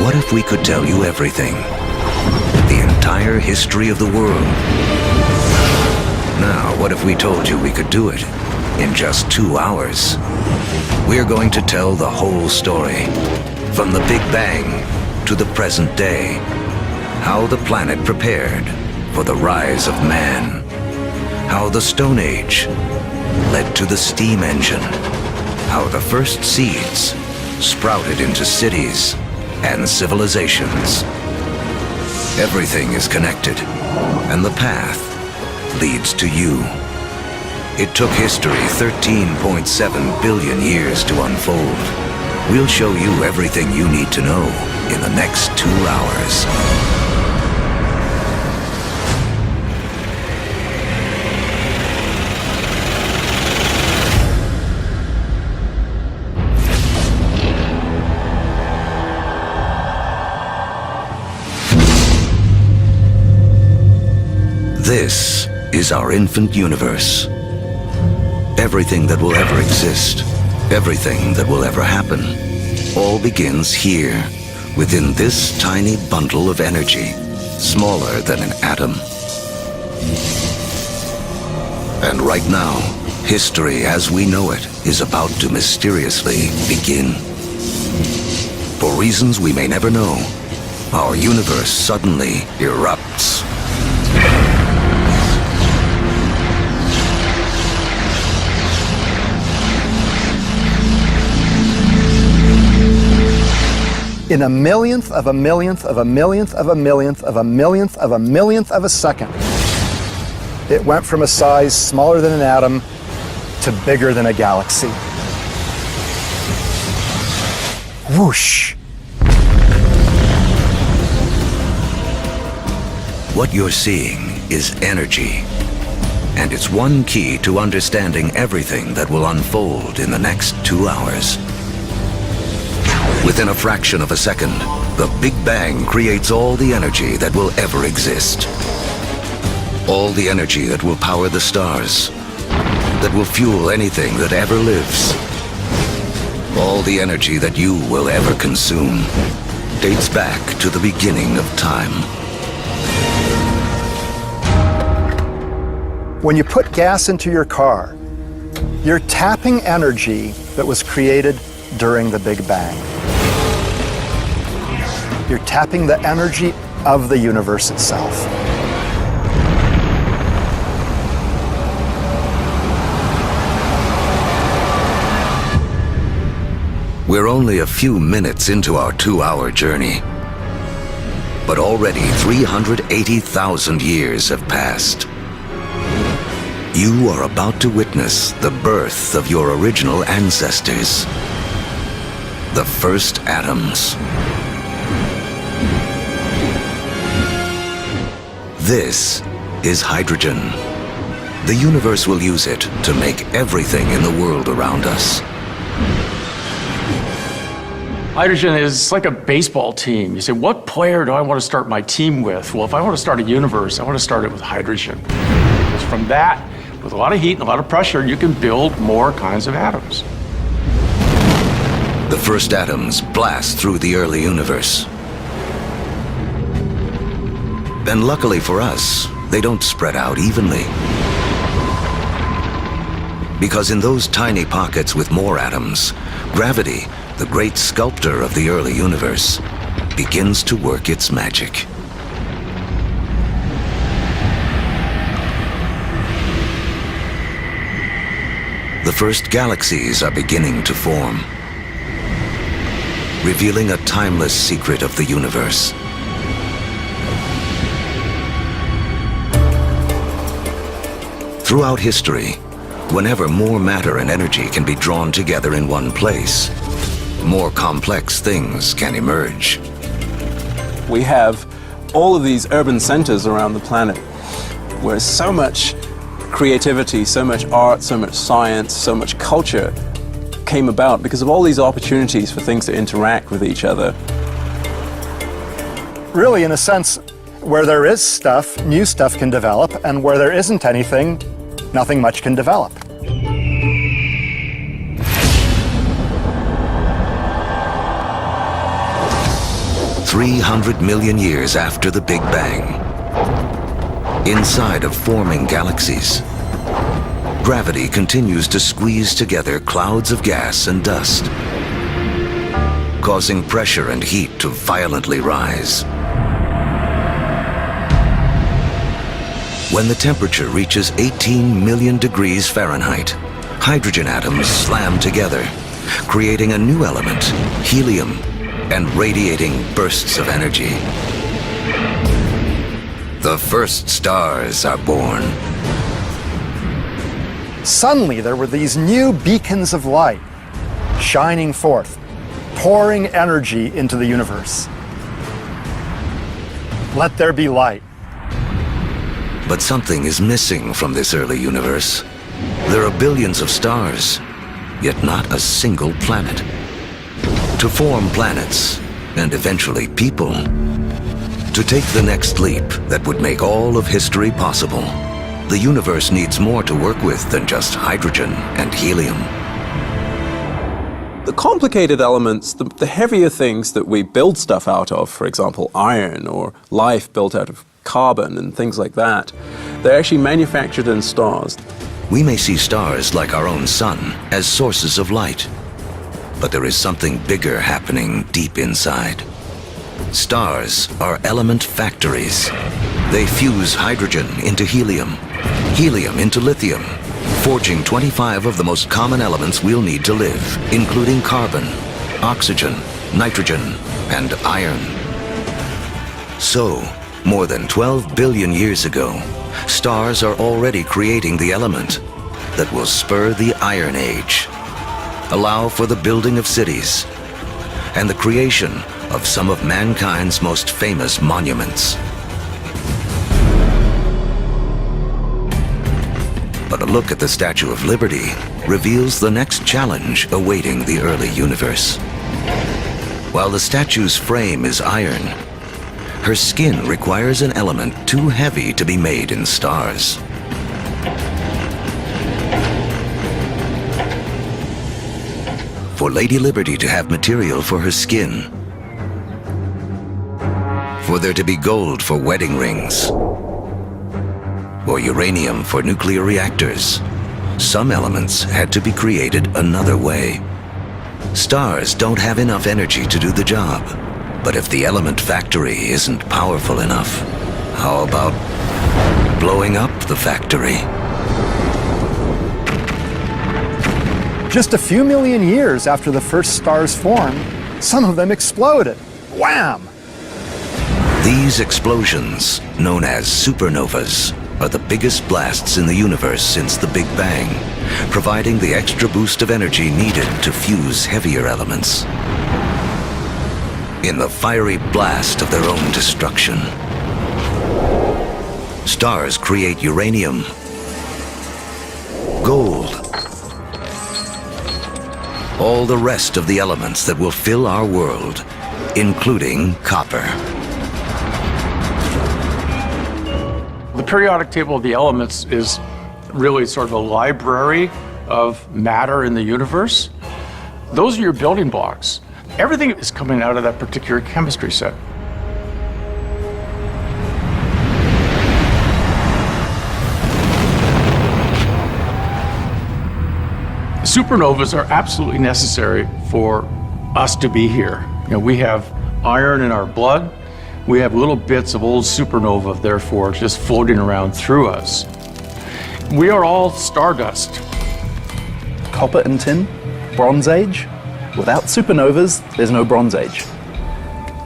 What if we could tell you everything? The entire history of the world. Now, what if we told you we could do it in just 2 hours? We're going to tell the whole story, from the Big Bang to the present day. How the planet prepared for the rise of man. How the Stone Age led to the steam engine. How the first seeds sprouted into cities and civilizations. Everything is connected, and the path leads to you. It took history 13.7 billion years to unfold. We'll show you everything you need to know in the next 2 hours. This is our infant universe. Everything that will ever exist, everything that will ever happen, all begins here, within this tiny bundle of energy, smaller than an atom. And right now, history as we know it is about to mysteriously begin. For reasons we may never know, our universe suddenly erupts. In a millionth of a millionth of a millionth of a millionth of a millionth of a millionth of a second, it went from a size smaller than an atom to bigger than a galaxy. Whoosh! What you're seeing is energy, and it's one key to understanding everything that will unfold in the next 2 hours. Within a fraction of a second, the Big Bang creates all the energy that will ever exist. All the energy that will power the stars, that will fuel anything that ever lives. All the energy that you will ever consume dates back to the beginning of time. When you put gas into your car, you're tapping energy that was created during the Big Bang. You're tapping the energy of the universe itself. We're only a few minutes into our 2-hour journey, but already 380,000 years have passed. You are about to witness the birth of your original ancestors, the first atoms. This is hydrogen. The universe will use it to make everything in the world around us. Hydrogen is like a baseball team. You say, what player do I want to start my team with? Well, if I want to start a universe, I want to start it with hydrogen. Because from that, with a lot of heat and a lot of pressure, you can build more kinds of atoms. The first atoms blast through the early universe. And luckily for us, they don't spread out evenly. Because in those tiny pockets with more atoms, gravity, the great sculptor of the early universe, begins to work its magic. The first galaxies are beginning to form, revealing a timeless secret of the universe. Throughout history, whenever more matter and energy can be drawn together in one place, more complex things can emerge. We have all of these urban centers around the planet where so much creativity, so much art, so much science, so much culture came about because of all these opportunities for things to interact with each other. Really, in a sense, where there is stuff, new stuff can develop, and where there isn't anything, nothing much can develop. 300 million years after the Big Bang. Inside of forming galaxies, gravity continues to squeeze together clouds of gas and dust, causing pressure and heat to violently rise. When the temperature reaches 18 million degrees Fahrenheit, hydrogen atoms slam together, creating a new element, helium, and radiating bursts of energy. The first stars are born. Suddenly, there were these new beacons of light shining forth, pouring energy into the universe. Let there be light. But something is missing from this early universe. There are billions of stars, yet not a single planet. To form planets, and eventually people, to take the next leap that would make all of history possible, the universe needs more to work with than just hydrogen and helium. The complicated elements, the heavier things that we build stuff out of, for example, iron or life built out of carbon and things like that, they're actually manufactured in stars. We may see stars like our own sun as sources of light, but there is something bigger happening deep inside. Stars are element factories. They fuse hydrogen into helium, helium into lithium, forging 25 of the most common elements we'll need to live, including carbon, oxygen, nitrogen, and iron. So, more than 12 billion years ago, stars are already creating the element that will spur the Iron Age, allow for the building of cities, and the creation of some of mankind's most famous monuments. But a look at the Statue of Liberty reveals the next challenge awaiting the early universe. While the statue's frame is iron, her skin requires an element too heavy to be made in stars. For Lady Liberty to have material for her skin, for there to be gold for wedding rings, or uranium for nuclear reactors, some elements had to be created another way. Stars don't have enough energy to do the job. But if the element factory isn't powerful enough, how about blowing up the factory? Just a few million years after the first stars formed, some of them exploded. Wham! These explosions, known as supernovas, are the biggest blasts in the universe since the Big Bang, providing the extra boost of energy needed to fuse heavier elements. In the fiery blast of their own destruction, stars create uranium, gold, all the rest of the elements that will fill our world, including copper. The periodic table of the elements is really sort of a library of matter in the universe. Those are your building blocks. Everything is coming out of that particular chemistry set. Supernovas are absolutely necessary for us to be here. You know, we have iron in our blood. We have little bits of old supernova, therefore, just floating around through us. We are all stardust. Copper and tin, Bronze Age. Without supernovas, there's no Bronze Age.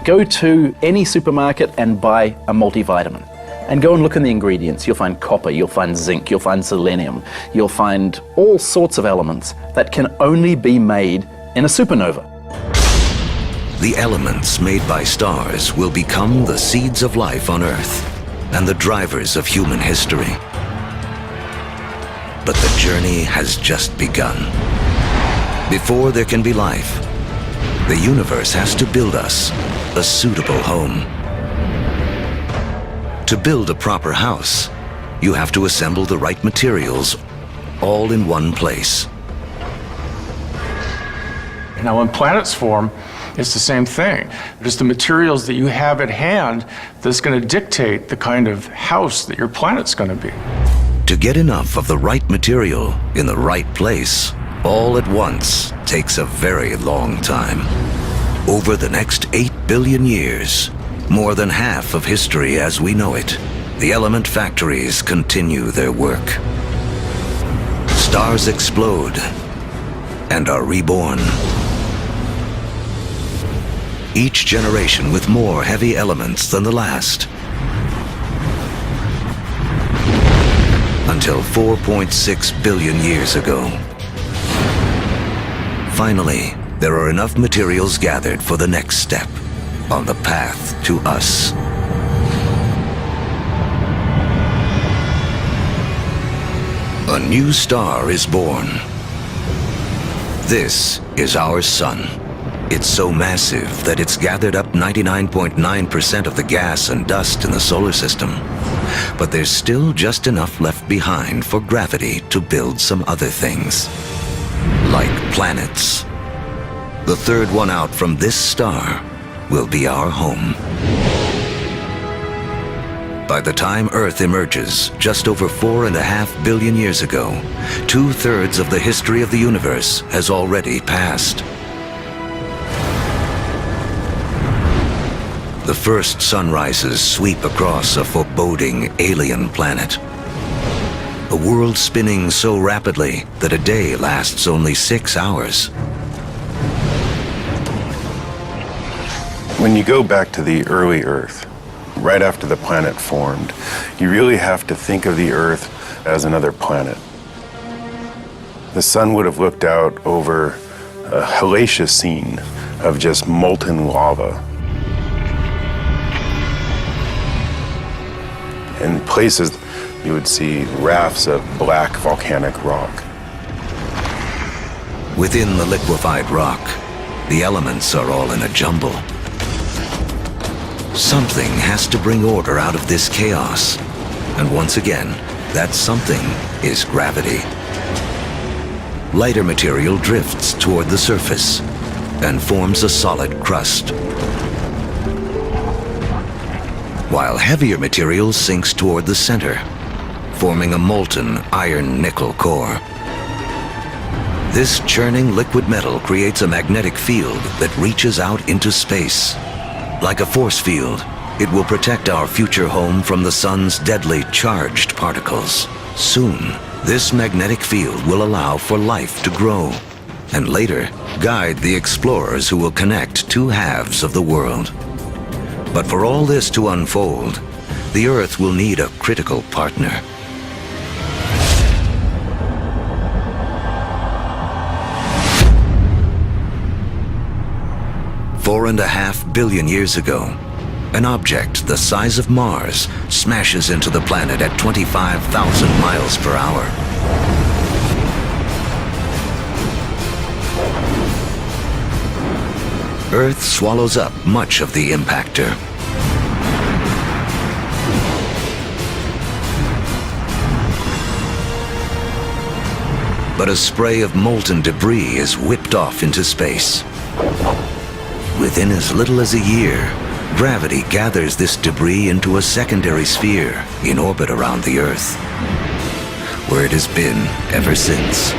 Go to any supermarket and buy a multivitamin. And go and look in the ingredients. You'll find copper, you'll find zinc, you'll find selenium, you'll find all sorts of elements that can only be made in a supernova. The elements made by stars will become the seeds of life on Earth and the drivers of human history. But the journey has just begun. Before there can be life, the universe has to build us a suitable home. To build a proper house, you have to assemble the right materials all in one place. Now, when planets form, It's the same thing. It's the materials that you have at hand that's going to dictate the kind of house that your planet's going to be. To get enough of the right material in the right place, all at once, takes a very long time. Over the next 8 billion years, more than half of history as we know it, the element factories continue their work. Stars explode and are reborn. Each generation with more heavy elements than the last. Until 4.6 billion years ago. Finally, there are enough materials gathered for the next step on the path to us. A new star is born. This is our sun. It's so massive that it's gathered up 99.9% of the gas and dust in the solar system. But there's still just enough left behind for gravity to build some other things. Like planets. The third one out from this star will be our home. By the time Earth emerges, just over 4.5 billion years ago, 2/3 of the history of the universe has already passed. The first sunrises sweep across a foreboding alien planet. A world spinning so rapidly that a day lasts only 6 hours. When you go back to the early Earth, right after the planet formed, you really have to think of the Earth as another planet. The sun would have looked out over a hellacious scene of just molten lava. In places, you would see rafts of black volcanic rock. Within the liquefied rock, the elements are all in a jumble. Something has to bring order out of this chaos. And once again, that something is gravity. Lighter material drifts toward the surface and forms a solid crust, while heavier material sinks toward the center, forming a molten iron-nickel core. This churning liquid metal creates a magnetic field that reaches out into space. Like a force field, it will protect our future home from the sun's deadly charged particles. Soon, this magnetic field will allow for life to grow, and later, guide the explorers who will connect two halves of the world. But for all this to unfold, the Earth will need a critical partner. Four and a half billion years ago, an object the size of Mars smashes into the planet at 25,000 miles per hour. Earth swallows up much of the impactor. But a spray of molten debris is whipped off into space. Within as little as a year, gravity gathers this debris into a secondary sphere in orbit around the Earth, where it has been ever since.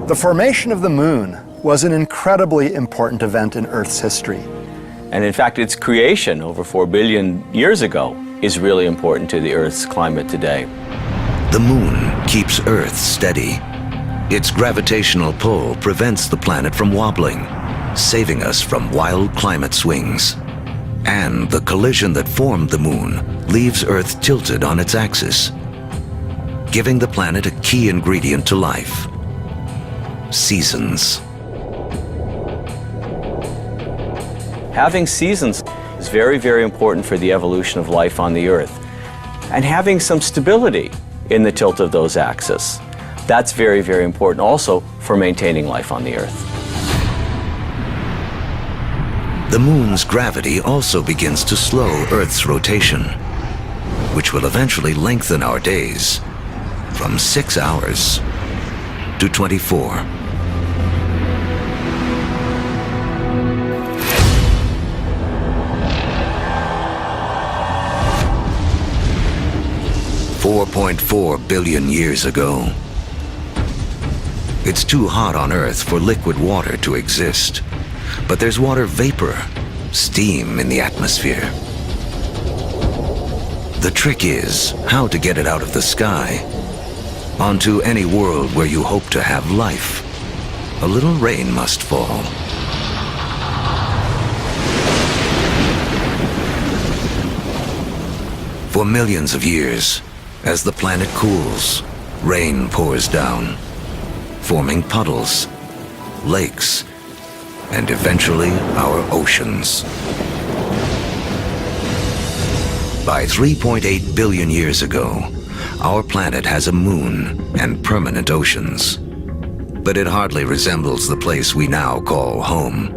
The formation of the moon was an incredibly important event in Earth's history. And in fact, its creation over 4 billion years ago is really important to the Earth's climate today. The moon keeps Earth steady. Its gravitational pull prevents the planet from wobbling, saving us from wild climate swings. And the collision that formed the moon leaves Earth tilted on its axis, giving the planet a key ingredient to life: seasons. Having seasons is very, very important for the evolution of life on the Earth. And having some stability in the tilt of those axes, that's very, very important also for maintaining life on the Earth. The moon's gravity also begins to slow Earth's rotation, which will eventually lengthen our days from 6 hours to 24. 4.4 billion years ago. It's too hot on Earth for liquid water to exist, but there's water vapor, steam in the atmosphere. The trick is how to get it out of the sky onto any world where you hope to have life. A little rain must fall. For millions of years, as the planet cools, rain pours down, forming puddles, lakes, and eventually our oceans. By 3.8 billion years ago, our planet has a moon and permanent oceans. But it hardly resembles the place we now call home.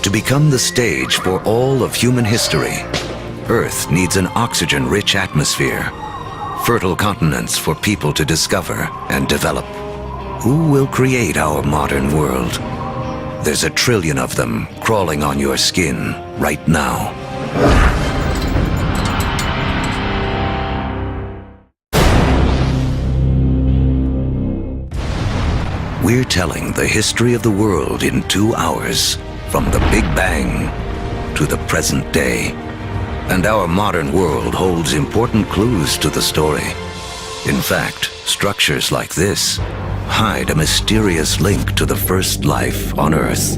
To become the stage for all of human history, Earth needs an oxygen-rich atmosphere, fertile continents for people to discover and develop. Who will create our modern world? There's 1 trillion of them crawling on your skin right now. We're telling the history of the world in 2 hours, from the Big Bang to the present day. And our modern world holds important clues to the story. In fact, structures like this hide a mysterious link to the first life on Earth.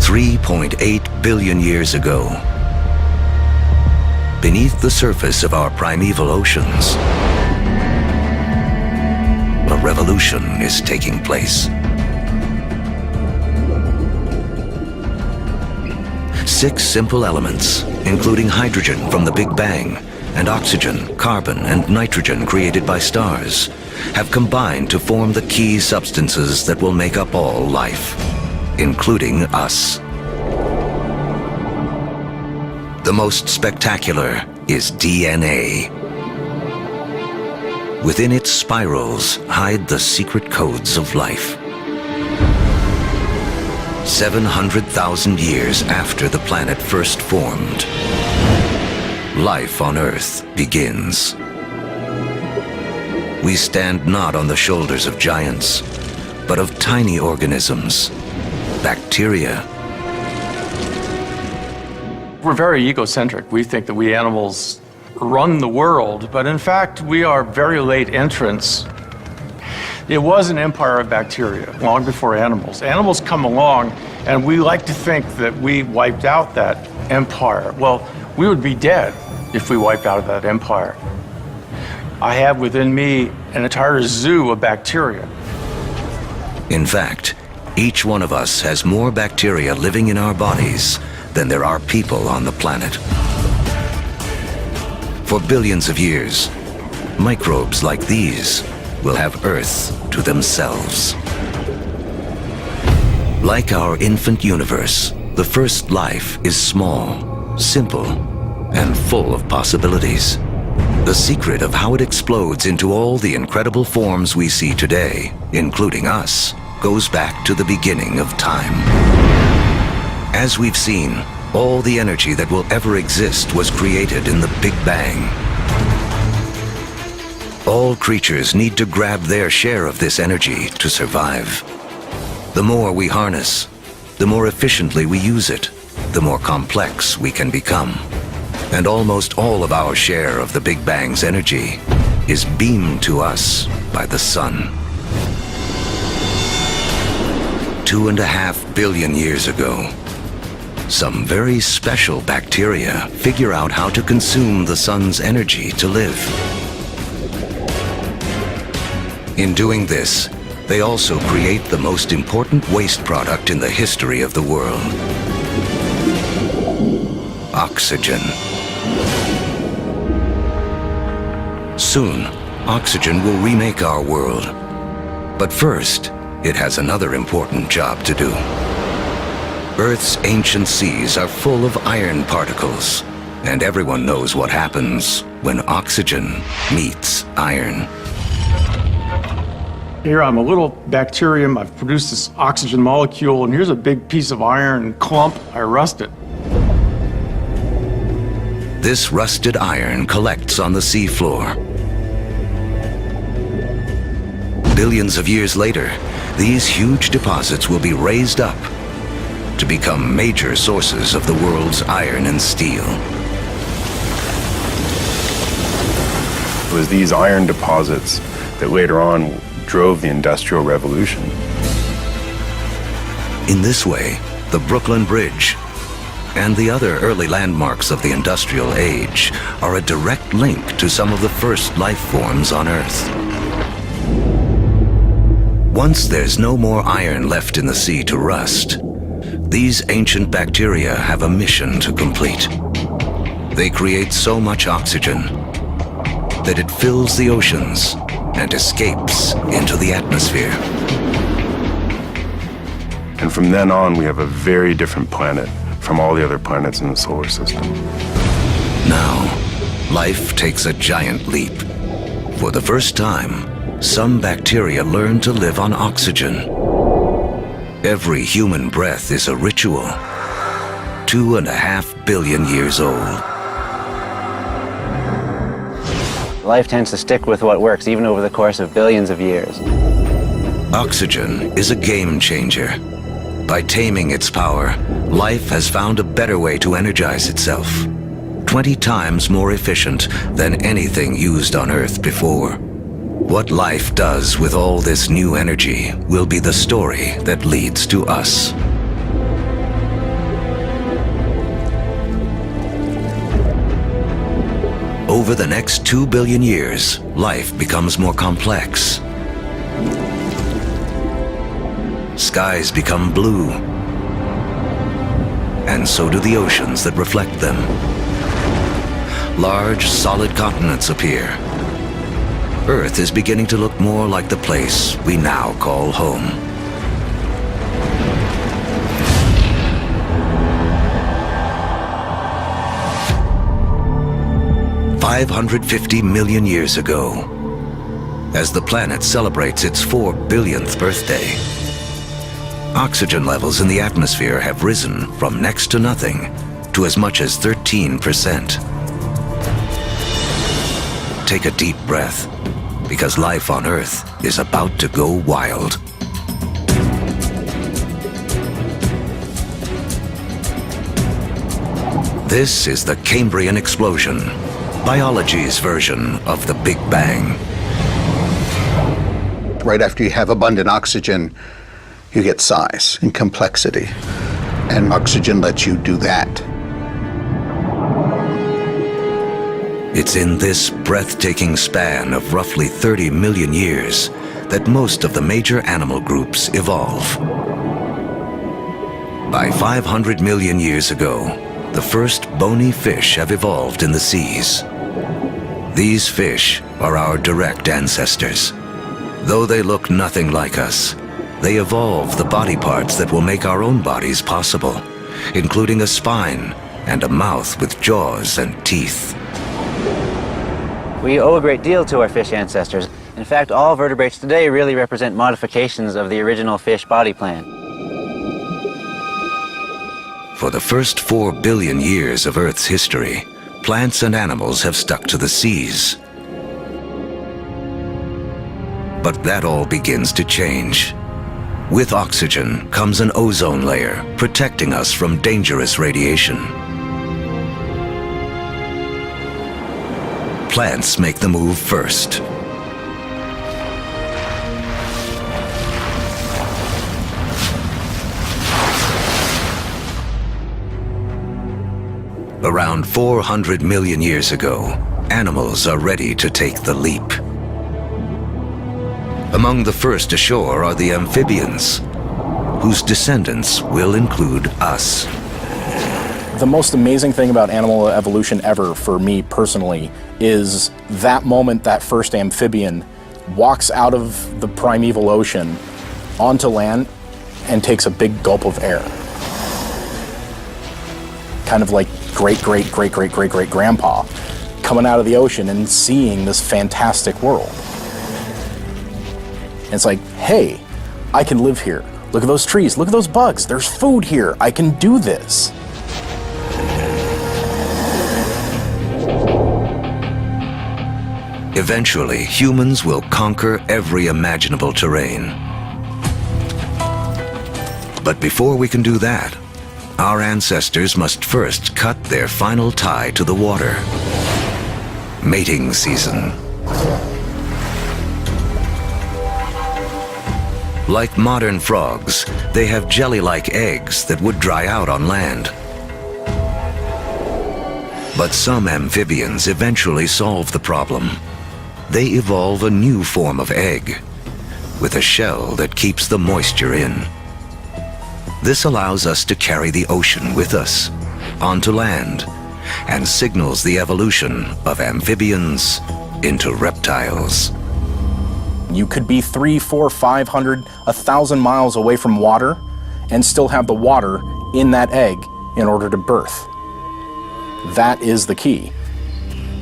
$3.8 billion years ago, beneath the surface of our primeval oceans, a revolution is taking place. 6 simple elements, including hydrogen from the Big Bang, and oxygen, carbon, and nitrogen created by stars, have combined to form the key substances that will make up all life, including us. The most spectacular is DNA. Within its spirals hide the secret codes of life. 700,000 years after the planet first formed, life on Earth begins. We stand not on the shoulders of giants, but of tiny organisms, bacteria. We're very egocentric. We think that we animals run the world, but in fact, we are very late entrants. It was an empire of bacteria long before animals. Animals come along, and we like to think that we wiped out that empire. Well, we would be dead if we wiped out that empire. I have within me an entire zoo of bacteria. In fact, each one of us has more bacteria living in our bodies than there are people on the planet. For billions of years, microbes like these will have Earth to themselves. Like our infant universe, the first life is small, simple, and full of possibilities. The secret of how it explodes into all the incredible forms we see today, including us, goes back to the beginning of time. As we've seen, all the energy that will ever exist was created in the Big Bang. All creatures need to grab their share of this energy to survive. The more we harness, the more efficiently we use it, the more complex we can become. And almost all of our share of the Big Bang's energy is beamed to us by the sun. 2.5 billion years ago, some very special bacteria figure out how to consume the sun's energy to live. In doing this, they also create the most important waste product in the history of the world: oxygen. Soon, oxygen will remake our world. But first, it has another important job to do. Earth's ancient seas are full of iron particles, and everyone knows what happens when oxygen meets iron. Here I'm a little bacterium, I've produced this oxygen molecule, and here's a big piece of iron clump, I rust it. This rusted iron collects on the seafloor. Billions of years later, these huge deposits will be raised up to become major sources of the world's iron and steel. It was these iron deposits that later on drove the Industrial Revolution. In this way, the Brooklyn Bridge and the other early landmarks of the Industrial Age are a direct link to some of the first life forms on Earth. Once there's no more iron left in the sea to rust, these ancient bacteria have a mission to complete. They create so much oxygen that it fills the oceans and escapes into the atmosphere. And from then on, we have a very different planet from all the other planets in the solar system. Now, life takes a giant leap. For the first time, some bacteria learn to live on oxygen. Every human breath is a ritual, 2.5 billion years old. Life tends to stick with what works, even over the course of billions of years. Oxygen is a game changer. By taming its power, life has found a better way to energize itself, 20 times more efficient than anything used on Earth before. What life does with all this new energy will be the story that leads to us. Over the next 2 billion years, life becomes more complex. Skies become blue, and so do the oceans that reflect them. Large, solid continents appear. Earth is beginning to look more like the place we now call home. $550 million years ago, as the planet celebrates its 4 billionth birthday, oxygen levels in the atmosphere have risen from next to nothing to as much as 13%. Take a deep breath, because life on Earth is about to go wild. This is the Cambrian explosion, biology's version of the Big Bang. Right after you have abundant oxygen, you get size and complexity, and oxygen lets you do that. It's in this breathtaking span of roughly 30 million years that most of the major animal groups evolve. By 500 million years ago, the first bony fish have evolved in the seas. These fish are our direct ancestors. Though they look nothing like us, they evolved the body parts that will make our own bodies possible, including a spine and a mouth with jaws and teeth. We owe a great deal to our fish ancestors. In fact, all vertebrates today really represent modifications of the original fish body plan. For the first 4 billion years of Earth's history, plants and animals have stuck to the seas. But that all begins to change. With oxygen comes an ozone layer, protecting us from dangerous radiation. Plants make the move first. Around 400 million years ago, animals are ready to take the leap. Among the first ashore are the amphibians, whose descendants will include us. The most amazing thing about animal evolution ever, for me personally, is that moment that first amphibian walks out of the primeval ocean onto land and takes a big gulp of air. Kind of like great-great-great-great-great-great-grandpa coming out of the ocean and seeing this fantastic world. And it's like, hey, I can live here. Look at those trees, look at those bugs, there's food here, I can do this. Eventually, humans will conquer every imaginable terrain. But before we can do that, our ancestors must first cut their final tie to the water. Mating season. Like modern frogs, they have jelly-like eggs that would dry out on land. But some amphibians eventually solve the problem. They evolve a new form of egg, with a shell that keeps the moisture in. This allows us to carry the ocean with us, onto land, and signals the evolution of amphibians into reptiles. You could be 300, 400, 500, 1,000 miles away from water and still have the water in that egg in order to birth. That is the key.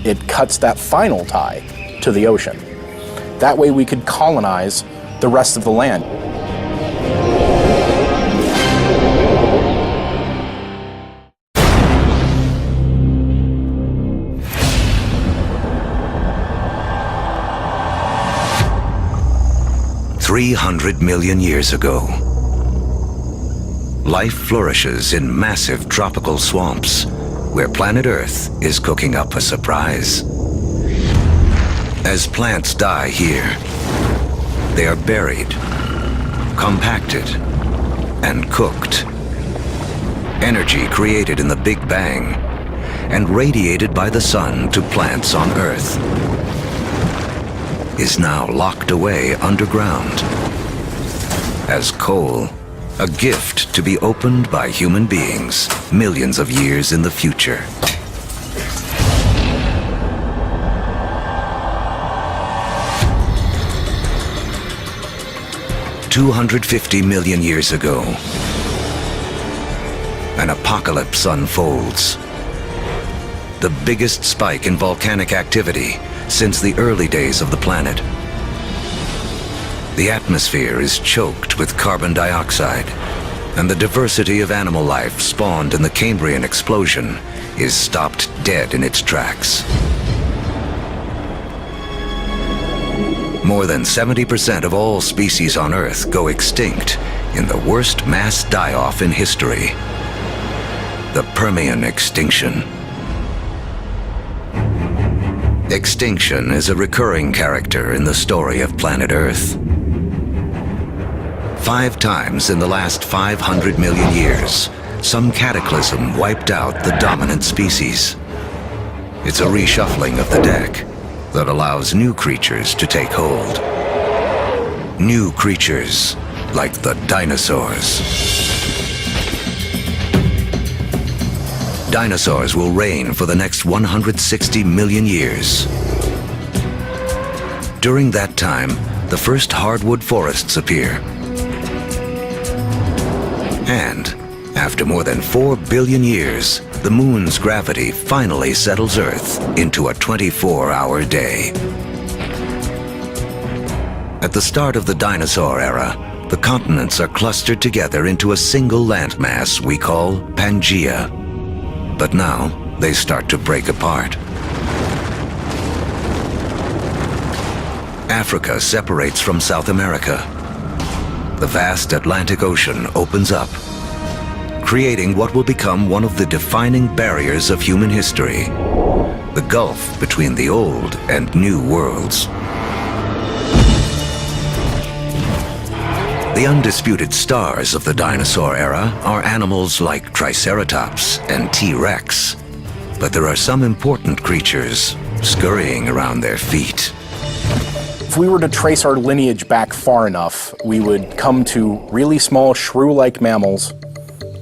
It cuts that final tie to the ocean. That way we could colonize the rest of the land. $300 million years ago, life flourishes in massive tropical swamps where planet Earth is cooking up a surprise. As plants die here, they are buried, compacted, and cooked. Energy created in the Big Bang and radiated by the sun to plants on Earth is now locked away underground as coal, a gift to be opened by human beings millions of years in the future. $250 million years ago, an apocalypse unfolds. The biggest spike in volcanic activity since the early days of the planet. The atmosphere is choked with carbon dioxide, and the diversity of animal life spawned in the Cambrian explosion is stopped dead in its tracks. More than 70% of all species on Earth go extinct in the worst mass die-off in history, the Permian extinction. Extinction is a recurring character in the story of planet Earth. 5 times in the last 500 million years, some cataclysm wiped out the dominant species. It's a reshuffling of the deck that allows new creatures to take hold. New creatures like the dinosaurs. Dinosaurs will reign for the next 160 million years. During that time, the first hardwood forests appear. And after more than 4 billion years, the moon's gravity finally settles Earth into a 24-hour day. At the start of the dinosaur era, the continents are clustered together into a single landmass we call Pangaea. But now, they start to break apart. Africa separates from South America. The vast Atlantic Ocean opens up, creating what will become one of the defining barriers of human history, the gulf between the old and new worlds. The undisputed stars of the dinosaur era are animals like Triceratops and T-Rex, but there are some important creatures scurrying around their feet. If we were to trace our lineage back far enough, we would come to really small shrew-like mammals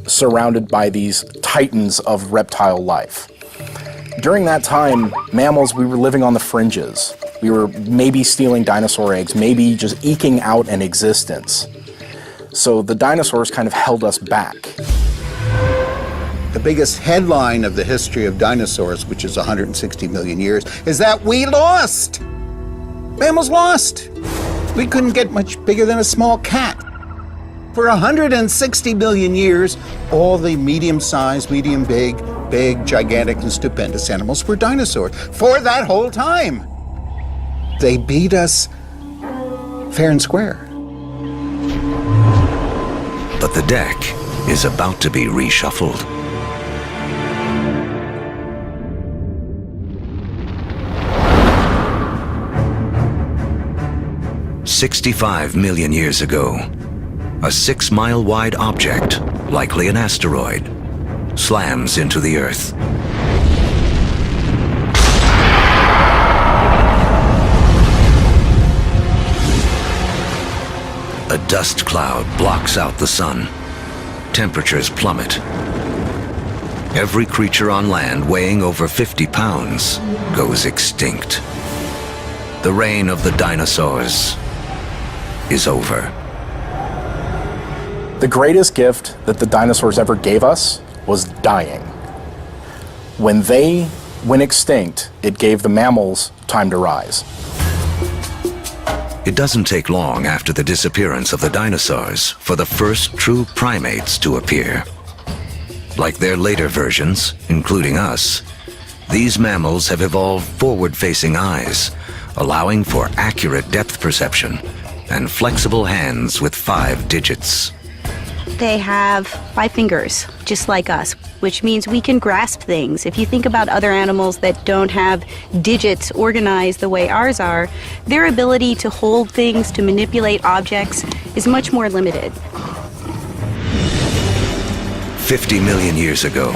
surrounded by these titans of reptile life. During that time, mammals, we were living on the fringes. We were maybe stealing dinosaur eggs, maybe just eking out an existence. So the dinosaurs kind of held us back. The biggest headline of the history of dinosaurs, which is 160 million years, is that we lost. Mammals lost. We couldn't get much bigger than a small cat. For 160 million years, all the medium-sized, medium-big, big, gigantic, and stupendous animals were dinosaurs. For that whole time. They beat us fair and square. But the deck is about to be reshuffled. "65 million years ago, a 6-mile-wide object, likely an asteroid, slams into the Earth. A dust cloud blocks out the sun. Temperatures plummet. Every creature on land weighing over 50 pounds goes extinct. The reign of the dinosaurs is over. The greatest gift that the dinosaurs ever gave us was dying. When they went extinct, it gave the mammals time to rise. It doesn't take long after the disappearance of the dinosaurs for the first true primates to appear. Like their later versions, including us, these mammals have evolved forward-facing eyes, allowing for accurate depth perception and flexible hands with 5 digits. They have 5 fingers, just like us, which means we can grasp things. If you think about other animals that don't have digits organized the way ours are, their ability to hold things, to manipulate objects, is much more limited. 50 million years ago,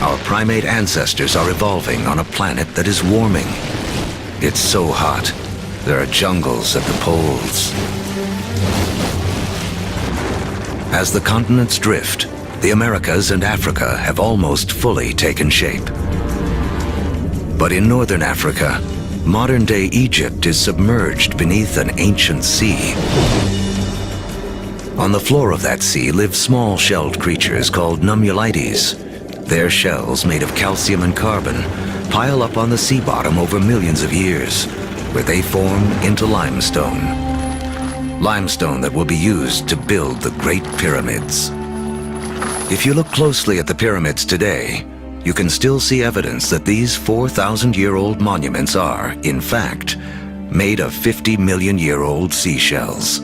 our primate ancestors are evolving on a planet that is warming. It's so hot, there are jungles at the poles. As the continents drift, the Americas and Africa have almost fully taken shape. But in northern Africa, modern-day Egypt is submerged beneath an ancient sea. On the floor of that sea live small-shelled creatures called nummulites. Their shells, made of calcium and carbon, pile up on the sea bottom over millions of years, where they form into limestone. Limestone that will be used to build the Great Pyramids. If you look closely at the pyramids today, you can still see evidence that these 4,000-year-old monuments are, in fact, made of 50-million-year-old seashells.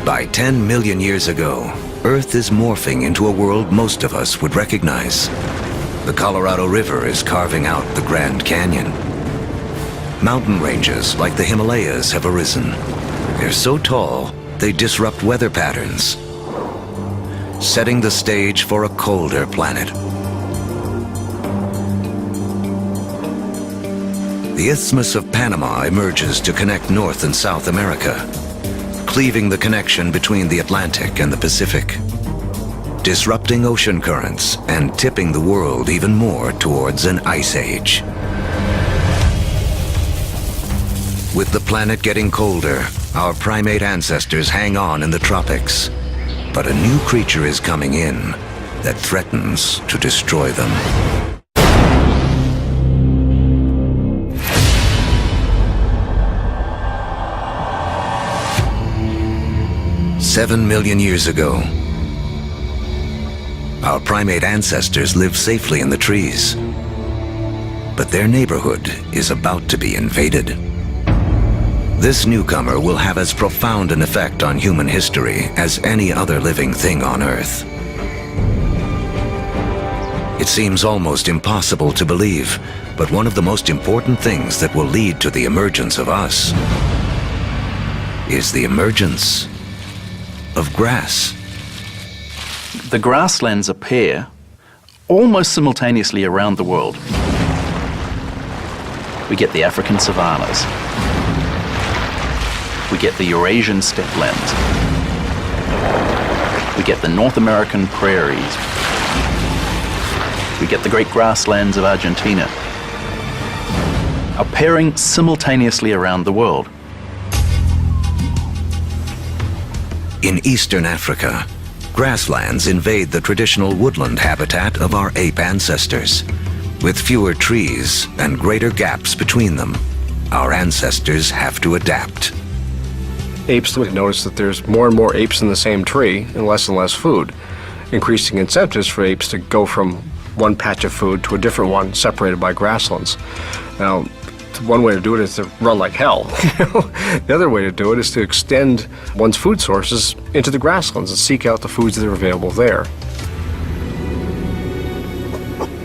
By 10 million years ago, Earth is morphing into a world most of us would recognize. The Colorado River is carving out the Grand Canyon. Mountain ranges like the Himalayas have arisen. They're so tall, they disrupt weather patterns, setting the stage for a colder planet. The Isthmus of Panama emerges to connect North and South America, cleaving the connection between the Atlantic and the Pacific, disrupting ocean currents and tipping the world even more towards an ice age. With the planet getting colder, our primate ancestors hang on in the tropics. But a new creature is coming in that threatens to destroy them. "7 million years ago, our primate ancestors lived safely in the trees. But their neighborhood is about to be invaded. This newcomer will have as profound an effect on human history as any other living thing on Earth. It seems almost impossible to believe, but one of the most important things that will lead to the emergence of us is the emergence of grass. The grasslands appear almost simultaneously around the world. We get the African savannas. We get the Eurasian steppelands. We get the North American prairies. We get the great grasslands of Argentina, appearing simultaneously around the world. In eastern Africa, Grasslands invade the traditional woodland habitat of our ape ancestors. With fewer trees and greater gaps between them, our ancestors have to adapt. Apes notice that there's more and more apes in the same tree and less food, increasing incentives for apes to go from one patch of food to a different one separated by grasslands. Now, one way to do it is to run like hell. The other way to do it is to extend one's food sources into the grasslands and seek out the foods that are available there.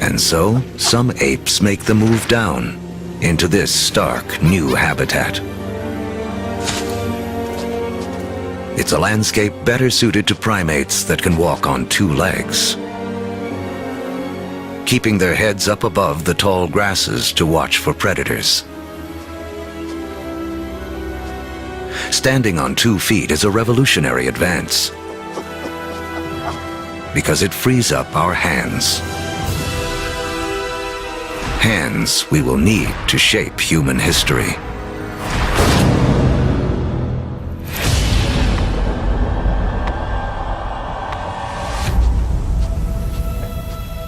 And so, some apes make the move down into this stark new habitat. It's a landscape better suited to primates that can walk on two legs, keeping their heads up above the tall grasses to watch for predators. Standing on 2 feet is a revolutionary advance because it frees up our hands. Hands we will need to shape human history.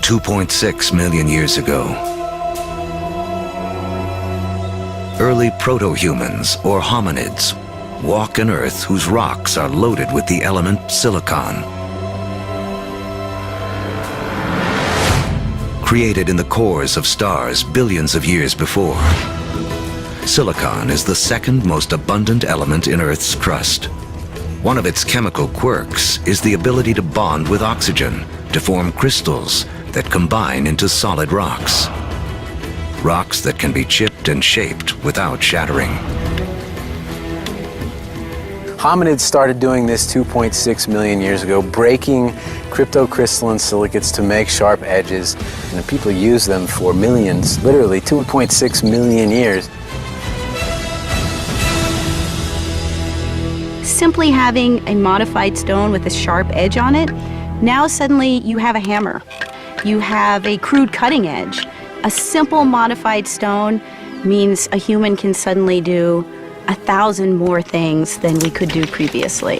$2.6 million years ago, early proto-humans, or hominids, walk an Earth whose rocks are loaded with the element silicon. Created in the cores of stars billions of years before, silicon is the second most abundant element in Earth's crust. One of its chemical quirks is the ability to bond with oxygen to form crystals that combine into solid rocks. Rocks that can be chipped and shaped without shattering. Hominids started doing this 2.6 million years ago, breaking cryptocrystalline silicates to make sharp edges, and people use them for millions, literally 2.6 million years. Simply having a modified stone with a sharp edge on it, now suddenly you have a hammer. You have a crude cutting edge. A simple modified stone means a human can suddenly do 1,000 more things than we could do previously.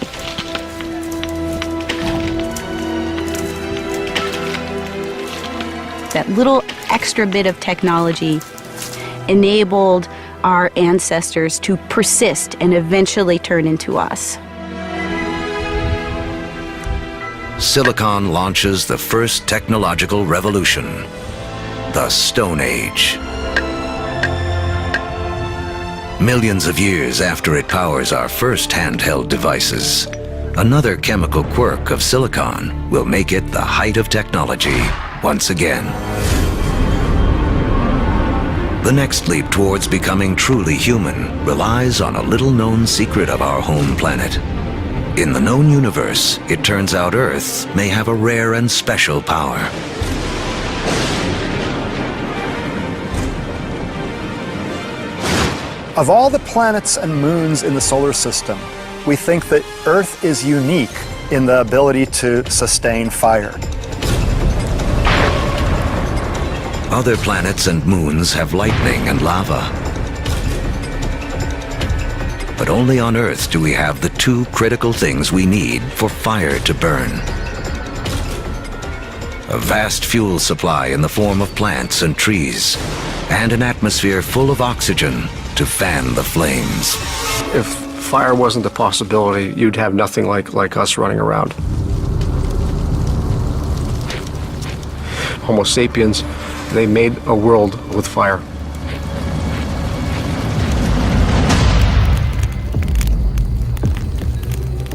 That little extra bit of technology enabled our ancestors to persist and eventually turn into us. Silicon launches the first technological revolution, the Stone Age. Millions of years after it powers our first handheld devices, another chemical quirk of silicon will make it the height of technology once again. The next leap towards becoming truly human relies on a little-known secret of our home planet. In the known universe, it turns out Earth may have a rare and special power. Of all the planets and moons in the solar system, we think that Earth is unique in the ability to sustain fire. Other planets and moons have lightning and lava. But only on Earth do we have the two critical things we need for fire to burn. A vast fuel supply in the form of plants and trees, and an atmosphere full of oxygen to fan the flames. If fire wasn't a possibility, you'd have nothing like us running around. Homo sapiens, they made a world with fire.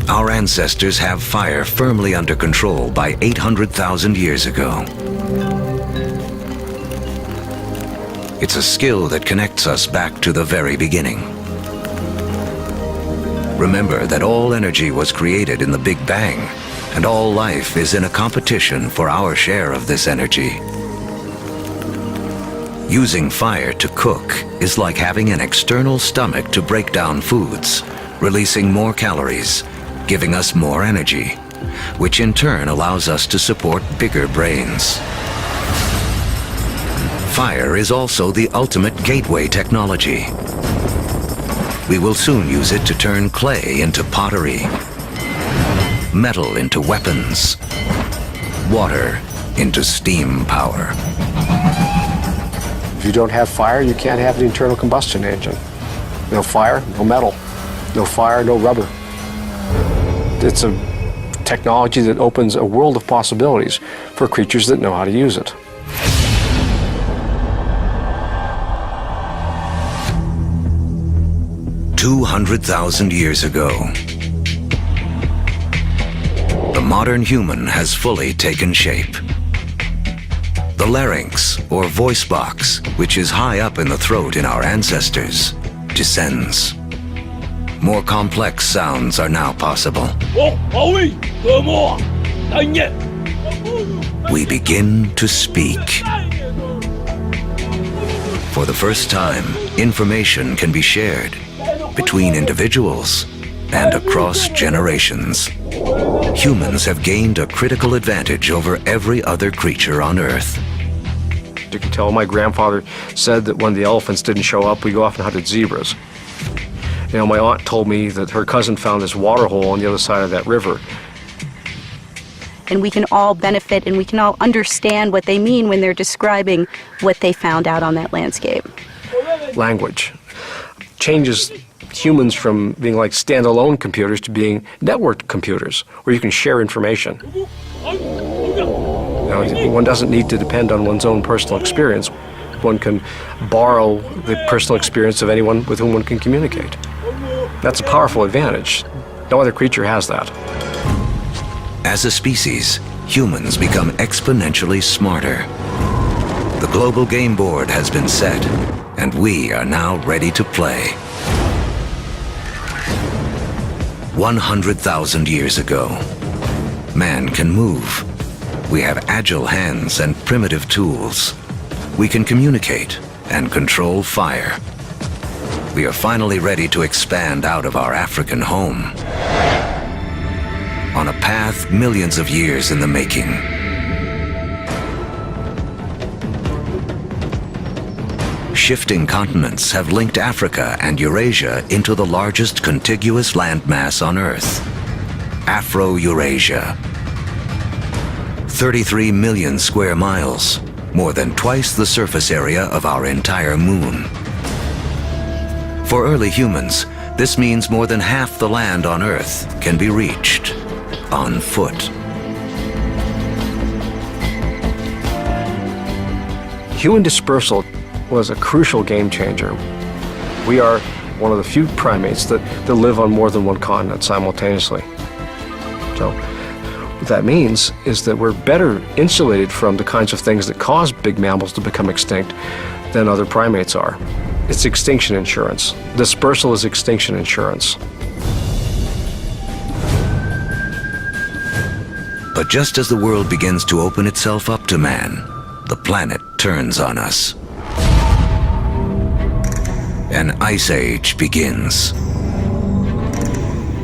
Our ancestors have fire firmly under control by 800,000 years ago. It's a skill that connects us back to the very beginning. Remember that all energy was created in the Big Bang, and all life is in a competition for our share of this energy. Using fire to cook is like having an external stomach to break down foods, releasing more calories, giving us more energy, which in turn allows us to support bigger brains. Fire is also the ultimate gateway technology. We will soon use it to turn clay into pottery, metal into weapons, water into steam power. If you don't have fire, you can't have the internal combustion engine. No fire, no metal. No fire, no rubber. It's a technology that opens a world of possibilities for creatures that know how to use it. "200,000 years ago, the modern human has fully taken shape. The larynx, or voice box, which is high up in the throat in our ancestors, descends. More complex sounds are now possible. We begin to speak. For the first time, information can be shared between individuals and across generations. Humans have gained a critical advantage over every other creature on Earth. You can tell my grandfather said that when the elephants didn't show up, we go off and hunted zebras. You know, my aunt told me that her cousin found this water hole on the other side of that river. And we can all benefit and we can all understand what they mean when they're describing what they found out on that landscape. Language changes humans from being like standalone computers to being networked computers, where you can share information. You know, one doesn't need to depend on one's own personal experience. One can borrow the personal experience of anyone with whom one can communicate. That's a powerful advantage. No other creature has that. As a species, humans become exponentially smarter. The global game board has been set, and we are now ready to play. 100,000 years ago, man can move. We have agile hands and primitive tools. We can communicate and control fire. We are finally ready to expand out of our African home on a path millions of years in the making. Shifting continents have linked Africa and Eurasia into the largest contiguous landmass on Earth, Afro-Eurasia. 33 million square miles, more than twice the surface area of our entire moon. For early humans, this means more than half the land on Earth can be reached on foot. Human dispersal was a crucial game changer. We are one of the few primates that live on more than one continent simultaneously. So what that means is that we're better insulated from the kinds of things that cause big mammals to become extinct than other primates are. It's extinction insurance. Dispersal is extinction insurance. But just as the world begins to open itself up to man, the planet turns on us. An ice age begins.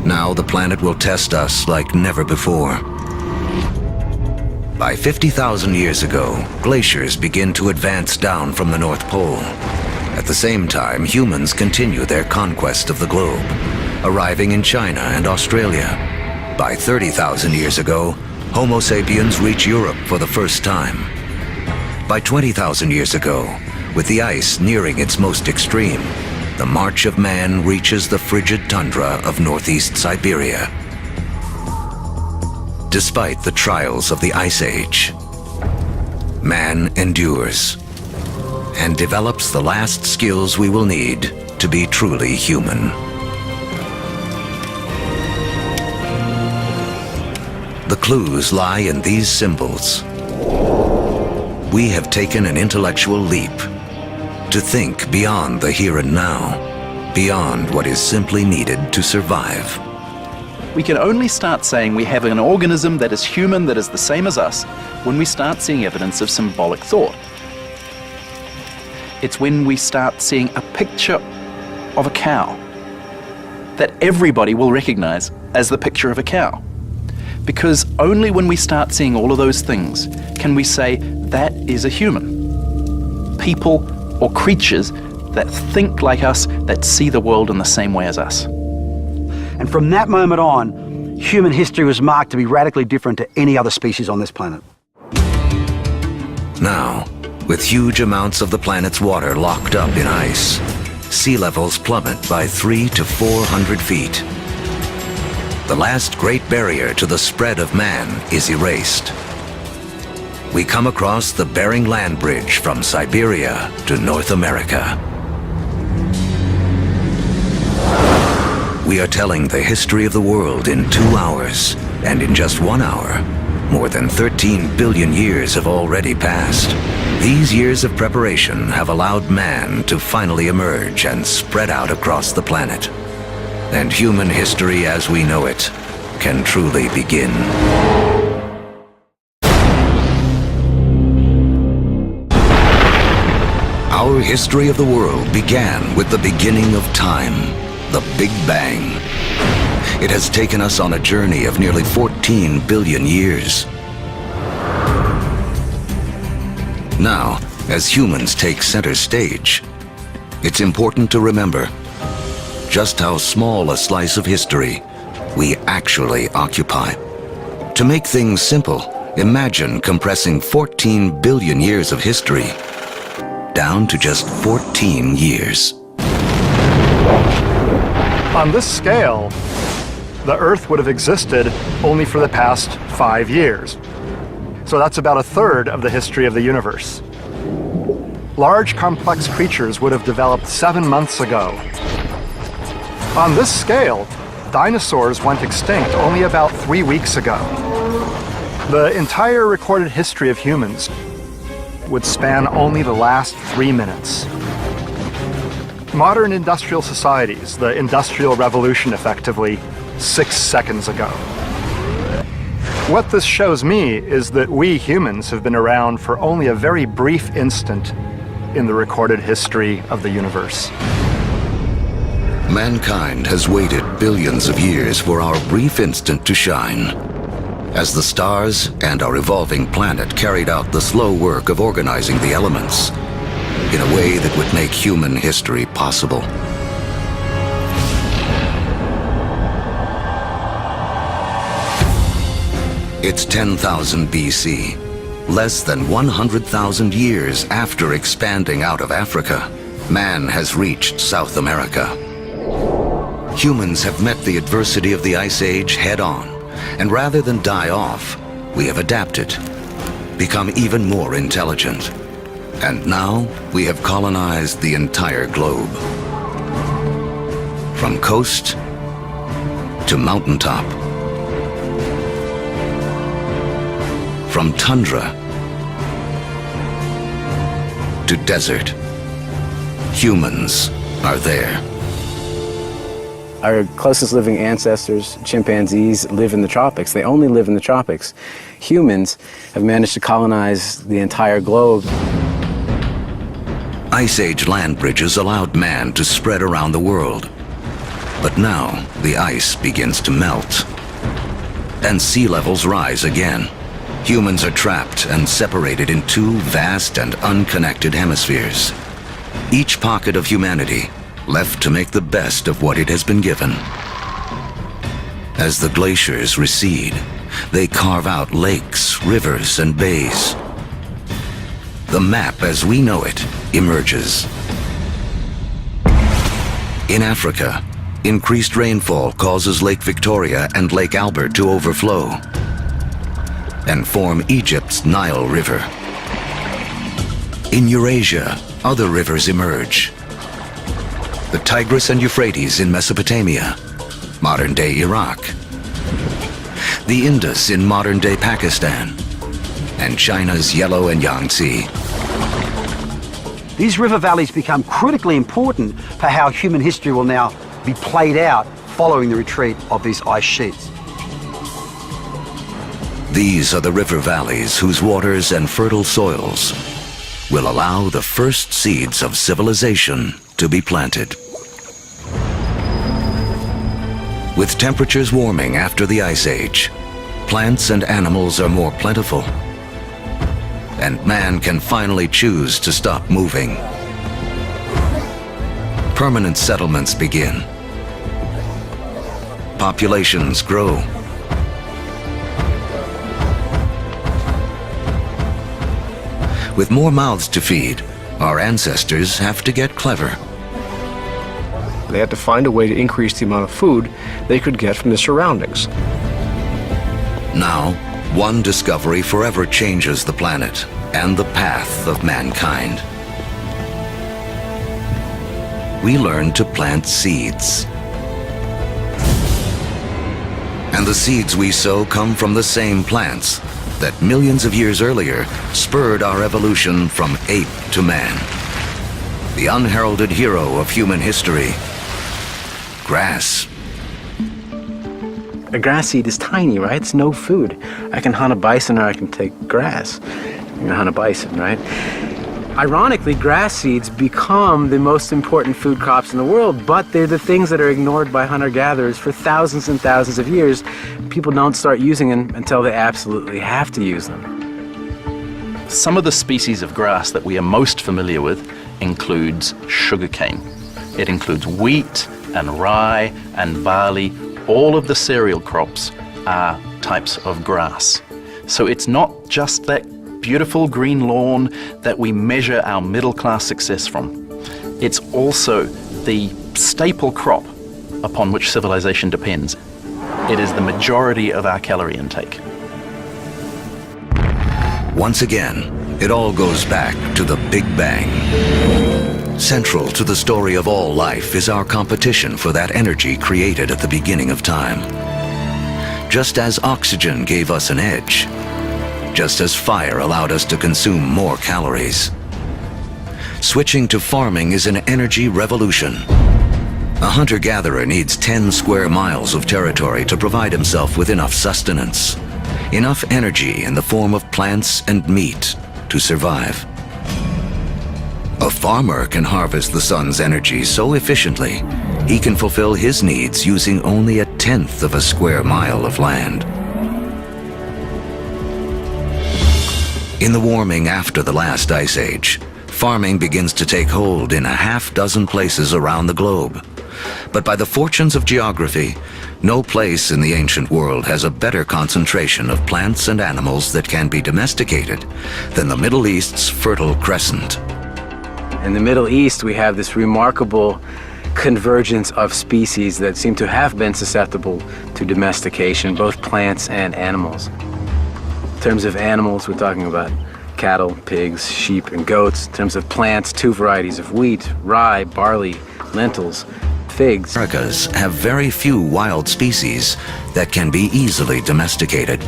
Now the planet will test us like never before. By 50,000 years ago, glaciers begin to advance down from the North Pole. At the same time, humans continue their conquest of the globe, arriving in China and Australia. By 30,000 years ago, Homo sapiens reach Europe for the first time. By 20,000 years ago, with the ice nearing its most extreme, the march of man reaches the frigid tundra of northeast Siberia. Despite the trials of the Ice Age, man endures and develops the last skills we will need to be truly human. The clues lie in these symbols. We have taken an intellectual leap to think beyond the here and now, beyond what is simply needed to survive. We can only start saying we have an organism that is human, that is the same as us, when we start seeing evidence of symbolic thought. It's when we start seeing a picture of a cow that everybody will recognize as the picture of a cow. Because only when we start seeing all of those things can we say that is a human. People or creatures that think like us, that see the world in the same way as us. And from that moment on, human history was marked to be radically different to any other species on this planet. Now, with huge amounts of the planet's water locked up in ice, sea levels plummet by 300 to 400 feet. The last great barrier to the spread of man is erased. We come across the Bering Land Bridge from Siberia to North America. We are telling the history of the world in 2 hours, and in just 1 hour, more than 13 billion years have already passed. These years of preparation have allowed man to finally emerge and spread out across the planet. And human history as we know it can truly begin. Our history of the world began with the beginning of time, the Big Bang. It has taken us on a journey of nearly 14 billion years. Now, as humans take center stage, it's important to remember just how small a slice of history we actually occupy. To make things simple, imagine compressing 14 billion years of history down to just 14 years. On this scale, the Earth would have existed only for the past 5 years. So that's about a third of the history of the universe. Large, complex creatures would have developed 7 months ago. On this scale, dinosaurs went extinct only about 3 weeks ago. The entire recorded history of humans would span only the last 3 minutes. Modern industrial societies, the Industrial Revolution effectively, 6 seconds ago. What this shows me is that we humans have been around for only a very brief instant in the recorded history of the universe. Mankind has waited billions of years for our brief instant to shine. As the stars and our evolving planet carried out the slow work of organizing the elements in a way that would make human history possible. It's 10,000 BC, less than 100,000 years after expanding out of Africa. Man has reached South America. Humans have met the adversity of the Ice Age head-on, and rather than die off, we have adapted, become even more intelligent. And now we have colonized the entire globe. From coast to mountaintop. From tundra to desert. Humans are there. Our closest living ancestors, chimpanzees, live in the tropics. They only live in the tropics. Humans have managed to colonize the entire globe. Ice Age land bridges allowed man to spread around the world. But now the ice begins to melt. And sea levels rise again. Humans are trapped and separated in 2 vast and unconnected hemispheres. Each pocket of humanity left to make the best of what it has been given. As the glaciers recede, they carve out lakes, rivers, and bays. The map as we know it emerges. In Africa, increased rainfall causes Lake Victoria and Lake Albert to overflow and form Egypt's Nile River. In Eurasia, other rivers emerge. The Tigris and Euphrates in Mesopotamia, modern-day Iraq. The Indus in modern-day Pakistan, and China's Yellow and Yangtze. These river valleys become critically important for how human history will now be played out following the retreat of these ice sheets. These are the river valleys whose waters and fertile soils will allow the first seeds of civilization to be planted. With temperatures warming after the Ice Age, plants and animals are more plentiful, and man can finally choose to stop moving. Permanent settlements begin. Populations grow, With more mouths to feed, our ancestors have to get clever. They had to find a way to increase the amount of food they could get from the surroundings. Now, one discovery forever changes the planet and the path of mankind. We learn to plant seeds. And the seeds we sow come from the same plants that millions of years earlier spurred our evolution from ape to man. The unheralded hero of human history, grass. A grass seed is tiny, right? It's no food. I can hunt a bison or I can take grass. You're gonna hunt a bison, right? Ironically, grass seeds become the most important food crops in the world, but they're the things that are ignored by hunter-gatherers for thousands and thousands of years. People don't start using them until they absolutely have to use them. Some of the species of grass that we are most familiar with includes sugarcane. It includes wheat and rye and barley. All of the cereal crops are types of grass. So it's not just that beautiful green lawn that we measure our middle-class success from. It's also the staple crop upon which civilization depends. It is the majority of our calorie intake. Once again, it all goes back to the Big Bang. Central to the story of all life is our competition for that energy created at the beginning of time. Just as oxygen gave us an edge, just as fire allowed us to consume more calories. Switching to farming is an energy revolution. A hunter-gatherer needs 10 square miles of territory to provide himself with enough sustenance, enough energy in the form of plants and meat to survive. A farmer can harvest the sun's energy so efficiently, he can fulfill his needs using only 1/10 of a square mile of land. In the warming after the last ice age, farming begins to take hold in 6 places around the globe. But by the fortunes of geography, no place in the ancient world has a better concentration of plants and animals that can be domesticated than the Middle East's Fertile Crescent. In the Middle East, we have this remarkable convergence of species that seem to have been susceptible to domestication, both plants and animals. In terms of animals, we're talking about cattle, pigs, sheep, and goats. In terms of plants, 2 varieties of wheat, rye, barley, lentils, figs. Americas have very few wild species that can be easily domesticated.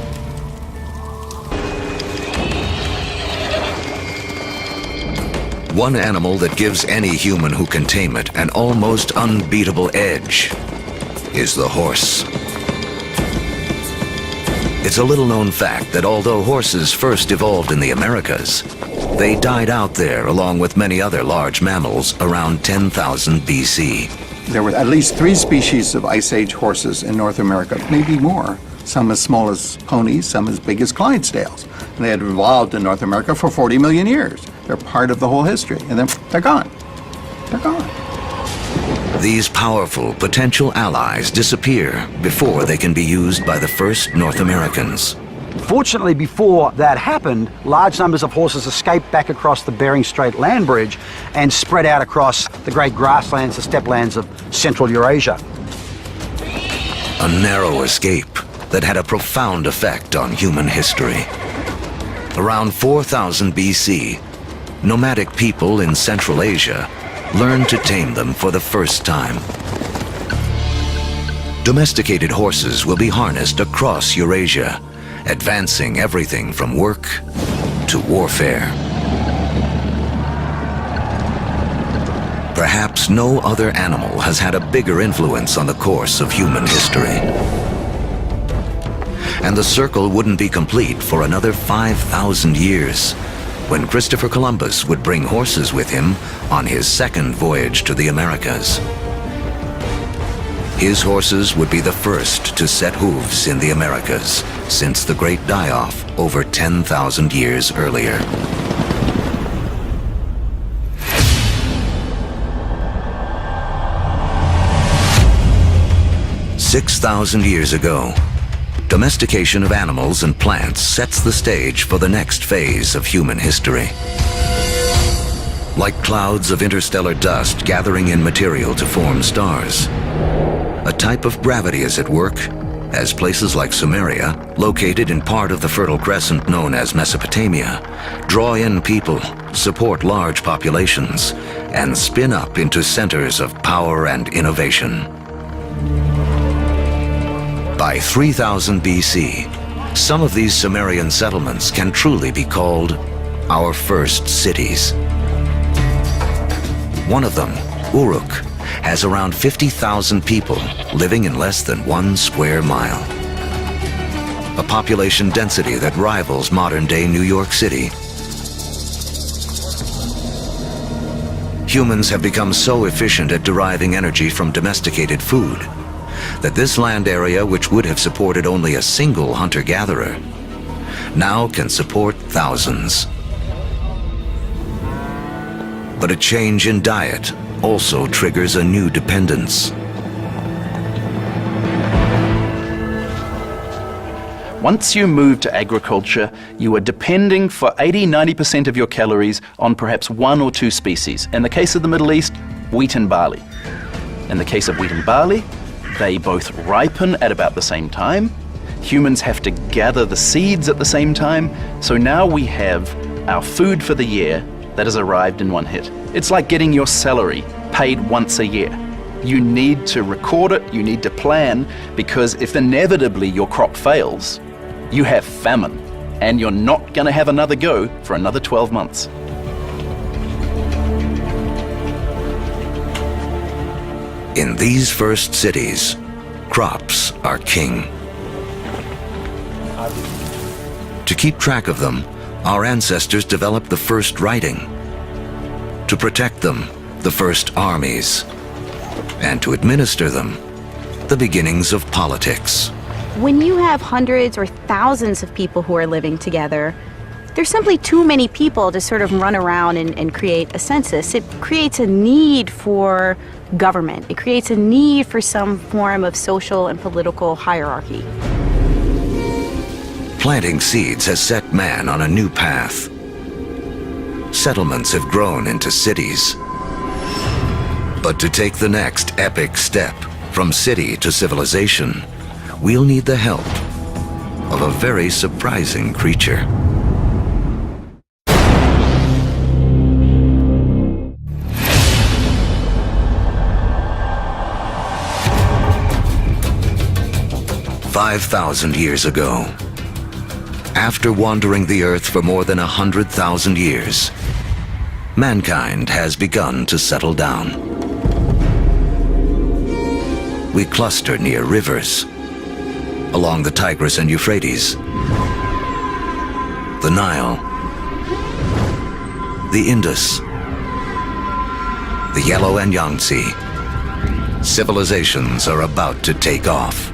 One animal that gives any human who can tame it an almost unbeatable edge is the horse. It's a little-known fact that although horses first evolved in the Americas, they died out there along with many other large mammals around 10,000 BC. There were at least 3 species of Ice Age horses in North America, maybe more. Some as small as ponies, some as big as Clydesdales. And they had evolved in North America for 40 million years. They're part of the whole history, and then they're gone. They're gone. These powerful potential allies disappear before they can be used by the first North Americans. Fortunately, before that happened, large numbers of horses escaped back across the Bering Strait land bridge and spread out across the great grasslands, the steppe lands of Central Eurasia. A narrow escape that had a profound effect on human history. Around 4000 BC, nomadic people in Central Asia learned to tame them for the first time. Domesticated horses will be harnessed across Eurasia, advancing everything from work to warfare. Perhaps no other animal has had a bigger influence on the course of human history. And the circle wouldn't be complete for another 5,000 years, when Christopher Columbus would bring horses with him on his second voyage to the Americas. His horses would be the first to set hooves in the Americas since the Great Die-Off over 10,000 years earlier. "6,000 years ago, domestication of animals and plants sets the stage for the next phase of human history. Like clouds of interstellar dust gathering in material to form stars, a type of gravity is at work as places like Sumeria, located in part of the Fertile Crescent known as Mesopotamia, draw in people, support large populations, and spin up into centers of power and innovation. By 3000 BC, some of these Sumerian settlements can truly be called our first cities. One of them, Uruk, has around 50,000 people living in less than 1 square mile. A population density that rivals modern-day New York City. Humans have become so efficient at deriving energy from domesticated food that this land area, which would have supported only a single hunter-gatherer, now can support thousands. But a change in diet also triggers a new dependence. Once you move to agriculture, you are depending for 80–90% of your calories on perhaps 1 or 2 species. In the case of the Middle East, wheat and barley. In the case of wheat and barley, they both ripen at about the same time. Humans have to gather the seeds at the same time. So now we have our food for the year that has arrived in one hit. It's like getting your salary paid once a year. You need to record it, you need to plan, because if inevitably your crop fails, you have famine, and you're not going to have another go for another 12 months. In these first cities, crops are king. To keep track of them, our ancestors developed the first writing. To protect them, the first armies. And to administer them, the beginnings of politics. When you have hundreds or thousands of people who are living together, there's simply too many people to sort of run around and create a census. It creates a need for government. It creates a need for some form of social and political hierarchy. Planting seeds has set man on a new path. Settlements have grown into cities. But to take the next epic step from city to civilization, we'll need the help of a very surprising creature. "5,000 years ago, after wandering the earth for more than 100,000 years, mankind has begun to settle down. We cluster near rivers, along the Tigris and Euphrates, the Nile, the Indus, the Yellow and Yangtze. Civilizations are about to take off.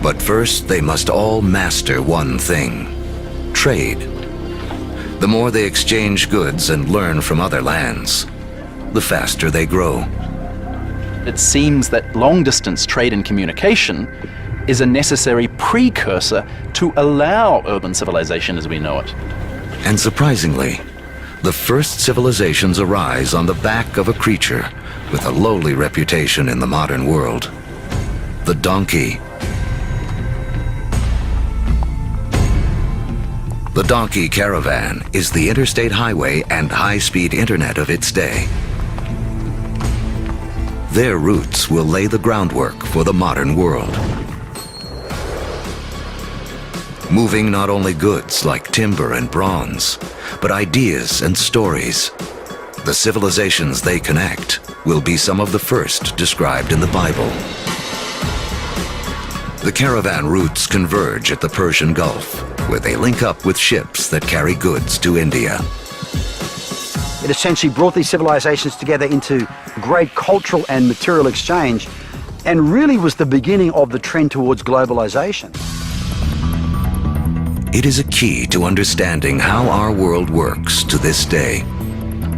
But first, they must all master one thing: trade. The more they exchange goods and learn from other lands, the faster they grow. It seems that long-distance trade and communication is a necessary precursor to allow urban civilization as we know it. And surprisingly, the first civilizations arise on the back of a creature with a lowly reputation in the modern world: the donkey. The donkey caravan is the interstate highway and high-speed internet of its day. Their routes will lay the groundwork for the modern world. Moving not only goods like timber and bronze, but ideas and stories. The civilizations they connect will be some of the first described in the Bible. The caravan routes converge at the Persian Gulf, where they link up with ships that carry goods to India. It essentially brought these civilizations together into great cultural and material exchange, and really was the beginning of the trend towards globalization. It is a key to understanding how our world works to this day.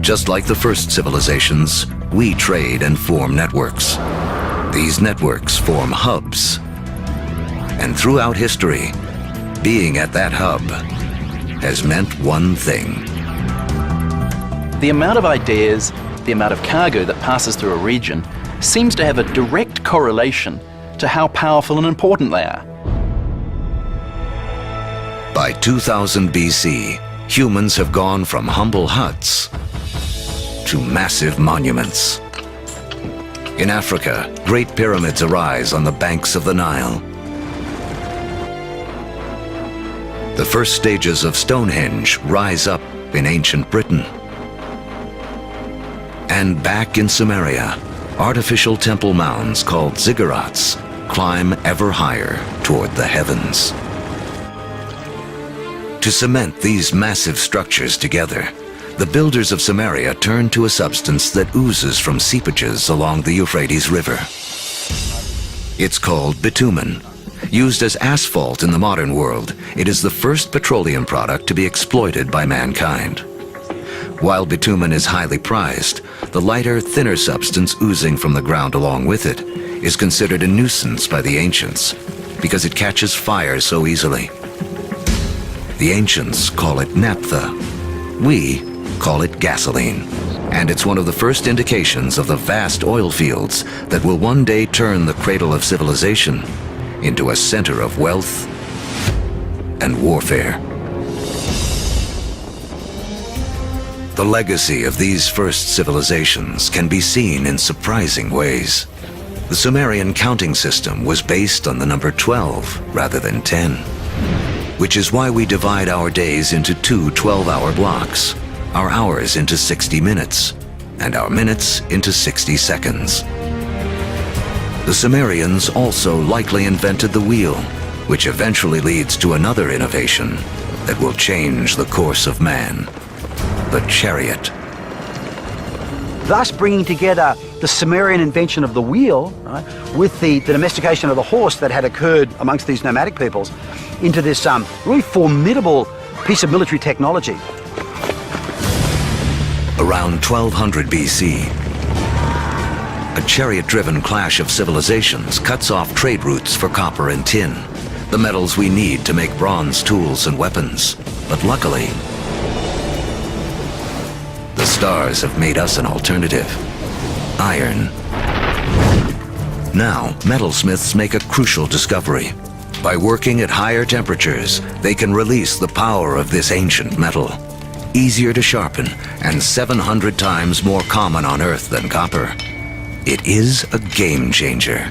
Just like the first civilizations, we trade and form networks. These networks form hubs, And throughout history, being at that hub has meant one thing. The amount of ideas, the amount of cargo that passes through a region seems to have a direct correlation to how powerful and important they are. By 2000 BC, humans have gone from humble huts to massive monuments. In Africa, great pyramids arise on the banks of the Nile. The first stages of Stonehenge rise up in ancient Britain. And back in Samaria, artificial temple mounds called ziggurats climb ever higher toward the heavens. To cement these massive structures together, the builders of Samaria turned to a substance that oozes from seepages along the Euphrates River. It's called bitumen. Used as asphalt in the modern world, it is the first petroleum product to be exploited by mankind. While bitumen is highly prized, the lighter, thinner substance oozing from the ground along with it is considered a nuisance by the ancients because it catches fire so easily. The ancients call it naphtha. We call it gasoline. And it's one of the first indications of the vast oil fields that will one day turn the cradle of civilization into a center of wealth and warfare. The legacy of these first civilizations can be seen in surprising ways. The Sumerian counting system was based on the number 12 rather than 10, which is why we divide our days into two 12-hour blocks, our hours into 60 minutes, and our minutes into 60 seconds. The Sumerians also likely invented the wheel, which eventually leads to another innovation that will change the course of man, the chariot. Thus bringing together the Sumerian invention of the wheel, right, with the domestication of the horse that had occurred amongst these nomadic peoples into this really formidable piece of military technology. Around 1200 BC, a chariot-driven clash of civilizations cuts off trade routes for copper and tin, the metals we need to make bronze tools and weapons. But luckily, the stars have made us an alternative: iron. Now, metalsmiths make a crucial discovery. By working at higher temperatures, they can release the power of this ancient metal. Easier to sharpen and 700 times more common on Earth than copper. It is a game changer.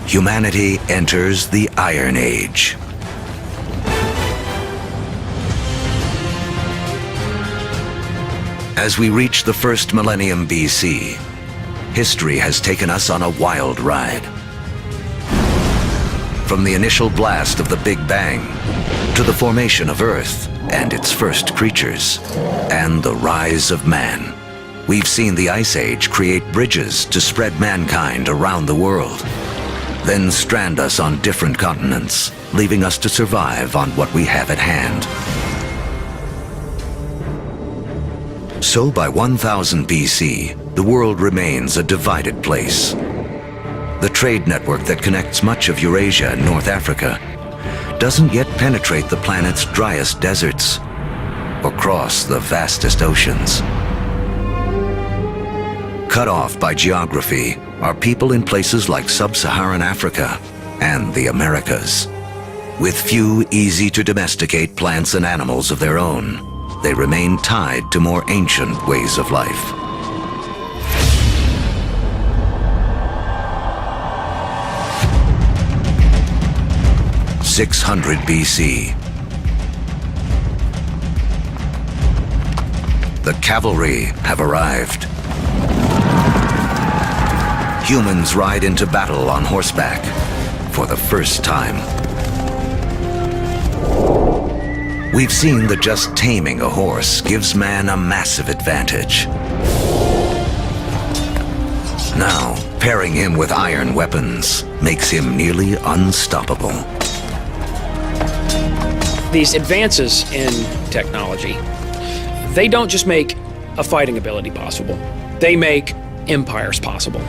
Humanity enters the Iron Age. As we reach the first millennium BC, history has taken us on a wild ride. From the initial blast of the Big Bang to the formation of Earth and its first creatures, and the rise of man. We've seen the Ice Age create bridges to spread mankind around the world, then strand us on different continents, leaving us to survive on what we have at hand. So by 1000 BC, the world remains a divided place. The trade network that connects much of Eurasia and North Africa doesn't yet penetrate the planet's driest deserts or cross the vastest oceans. Cut off by geography are people in places like sub-Saharan Africa and the Americas. With few easy-to-domesticate plants and animals of their own, they remain tied to more ancient ways of life. In 600 BC, the cavalry have arrived. Humans ride into battle on horseback for the first time. We've seen that just taming a horse gives man a massive advantage. Now, pairing him with iron weapons makes him nearly unstoppable. These advances in technology, they don't just make a fighting ability possible. They make empires possible.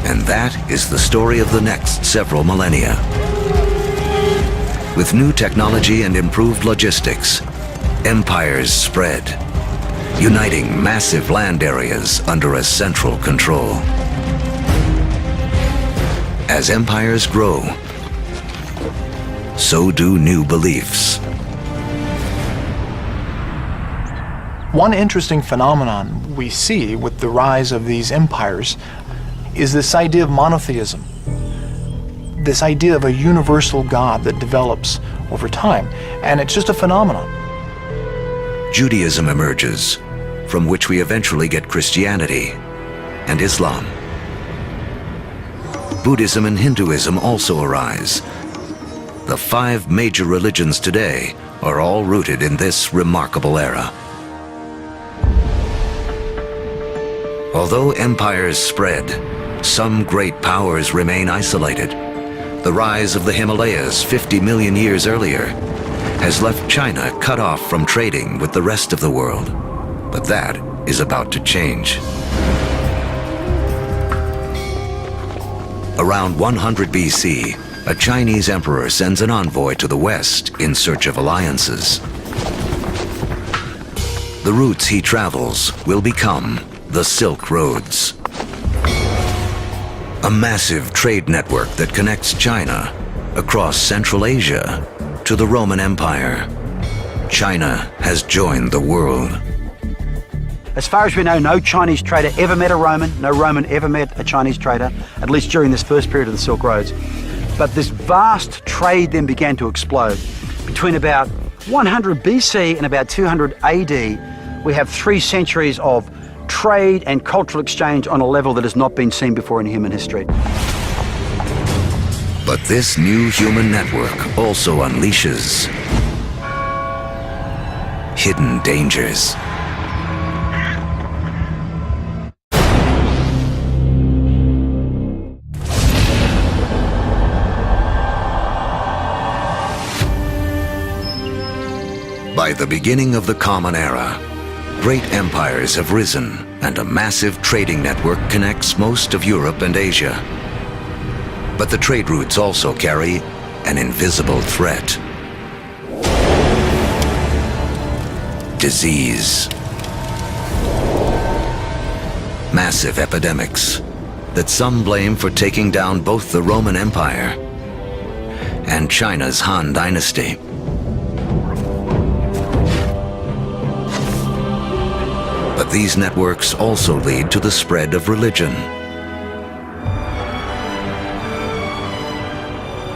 And that is the story of the next several millennia. With new technology and improved logistics, empires spread, uniting massive land areas under a central control. As empires grow, so do new beliefs. One interesting phenomenon we see with the rise of these empires is this idea of monotheism, this idea of a universal God that develops over time, and it's just a phenomenon. Judaism emerges, from which we eventually get Christianity and Islam. Buddhism and Hinduism also arise. The 5 major religions today are all rooted in this remarkable era. Although empires spread, some great powers remain isolated. The rise of the Himalayas 50 million years earlier has left China cut off from trading with the rest of the world. But that is about to change. Around 100 BC, a Chinese emperor sends an envoy to the West in search of alliances. The routes he travels will become the Silk Roads, a massive trade network that connects China across Central Asia to the Roman Empire. China has joined the world. As far as we know, no Chinese trader ever met a Roman, no Roman ever met a Chinese trader, at least during this first period of the Silk Roads. But this vast trade then began to explode. Between about 100 BC and about 200 AD, we have 3 centuries of trade and cultural exchange on a level that has not been seen before in human history. But this new human network also unleashes hidden dangers. By the beginning of the Common Era, great empires have risen and a massive trading network connects most of Europe and Asia. But the trade routes also carry an invisible threat. Disease. Massive epidemics that some blame for taking down both the Roman Empire and China's Han Dynasty. But these networks also lead to the spread of religion.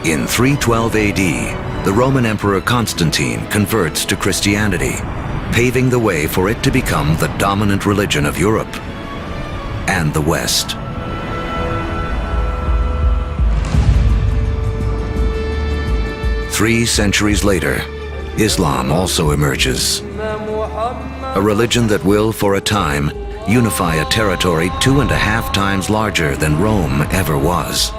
In 312 AD, the Roman Emperor Constantine converts to Christianity, paving the way for it to become the dominant religion of Europe and the West. Three centuries later, Islam also emerges. A religion that will, for a time, unify a territory 2.5 times larger than Rome ever was.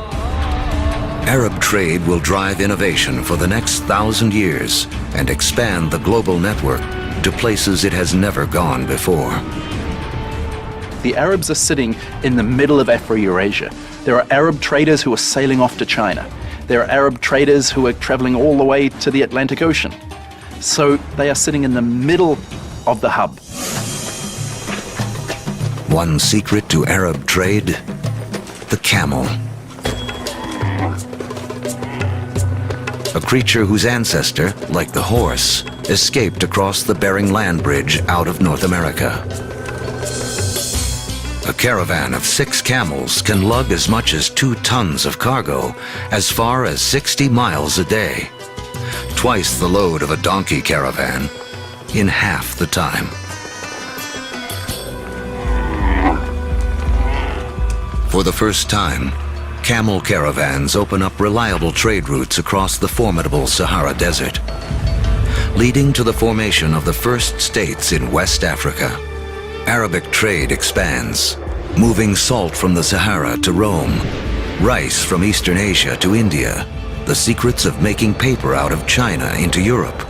Arab trade will drive innovation for the next 1,000 years and expand the global network to places it has never gone before. The Arabs are sitting in the middle of Afro-Eurasia. There are Arab traders who are sailing off to China. There are Arab traders who are traveling all the way to the Atlantic Ocean. So they are sitting in the middle of the hub. One secret to Arab trade: the camel. A creature whose ancestor, like the horse, escaped across the Bering Land Bridge out of North America. A caravan of 6 camels can lug as much as 2 tons of cargo as far as 60 miles a day, twice the load of a donkey caravan in half the time. For the first time, camel caravans open up reliable trade routes across the formidable Sahara Desert, leading to the formation of the first states in West Africa. Arabic trade expands, moving salt from the Sahara to Rome, rice from Eastern Asia to India, the secrets of making paper out of China into Europe,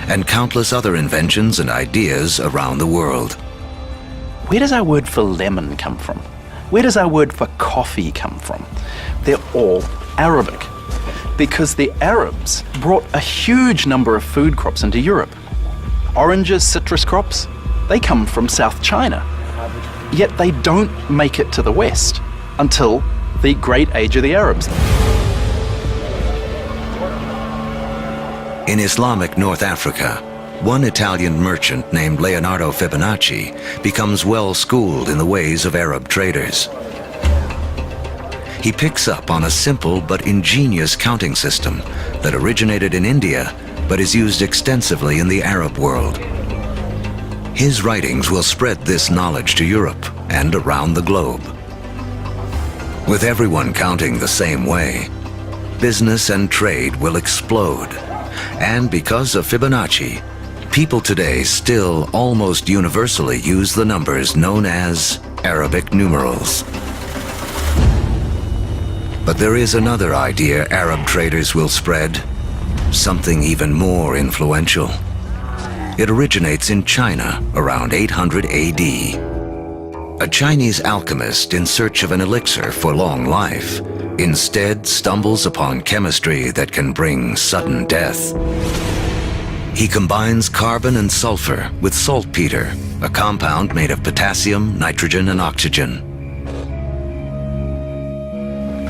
and countless other inventions and ideas around the world. Where does our word for lemon come from? Where does our word for coffee come from? They're all Arabic, because the Arabs brought a huge number of food crops into Europe. Oranges, citrus crops, they come from South China. Yet they don't make it to the West until the Great Age of the Arabs. In Islamic North Africa, one Italian merchant named Leonardo Fibonacci becomes well schooled in the ways of Arab traders. He picks up on a simple but ingenious counting system that originated in India but is used extensively in the Arab world. His writings will spread this knowledge to Europe and around the globe. With everyone counting the same way, business and trade will explode. And because of Fibonacci, people today still almost universally use the numbers known as Arabic numerals. But there is another idea Arab traders will spread, something even more influential. It originates in China around 800 AD. A Chinese alchemist in search of an elixir for long life instead stumbles upon chemistry that can bring sudden death. He combines carbon and sulfur with saltpeter, a compound made of potassium, nitrogen, and oxygen.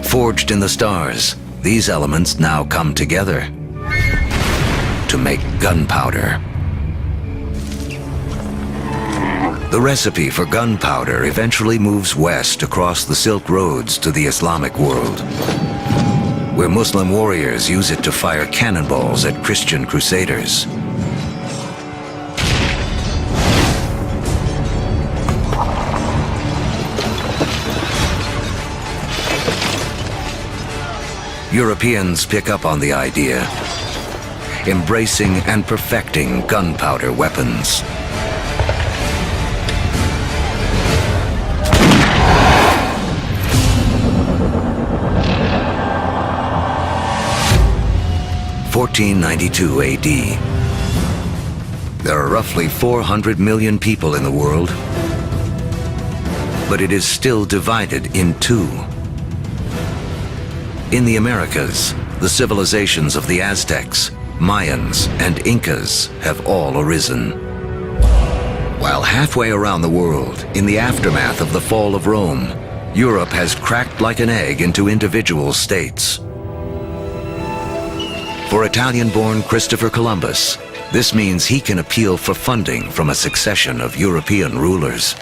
Forged in the stars, these elements now come together to make gunpowder. The recipe for gunpowder eventually moves west across the Silk Roads to the Islamic world, where Muslim warriors use it to fire cannonballs at Christian crusaders. Europeans pick up on the idea, embracing and perfecting gunpowder weapons. In 1492 AD. There are roughly 400 million people in the world, but it is still divided in two. In the Americas, the civilizations of the Aztecs, Mayans, and Incas have all arisen. While halfway around the world, in the aftermath of the fall of Rome, Europe has cracked like an egg into individual states. For Italian-born Christopher Columbus, this means he can appeal for funding from a succession of European rulers.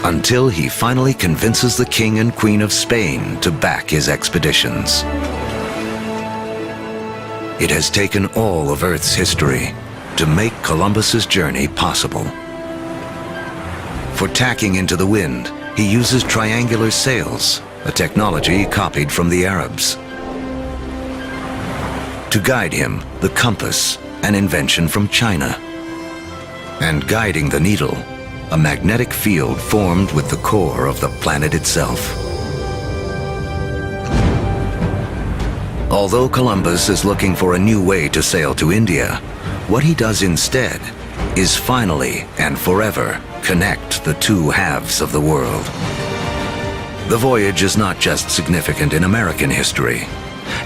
Until he finally convinces the King and Queen of Spain to back his expeditions. It has taken all of Earth's history to make Columbus's journey possible. For tacking into the wind, he uses triangular sails, a technology copied from the Arabs. To guide him, the compass, an invention from China. And guiding the needle, a magnetic field formed with the core of the planet itself. Although Columbus is looking for a new way to sail to India, what he does instead is finally and forever connect the two halves of the world. The voyage is not just significant in American history.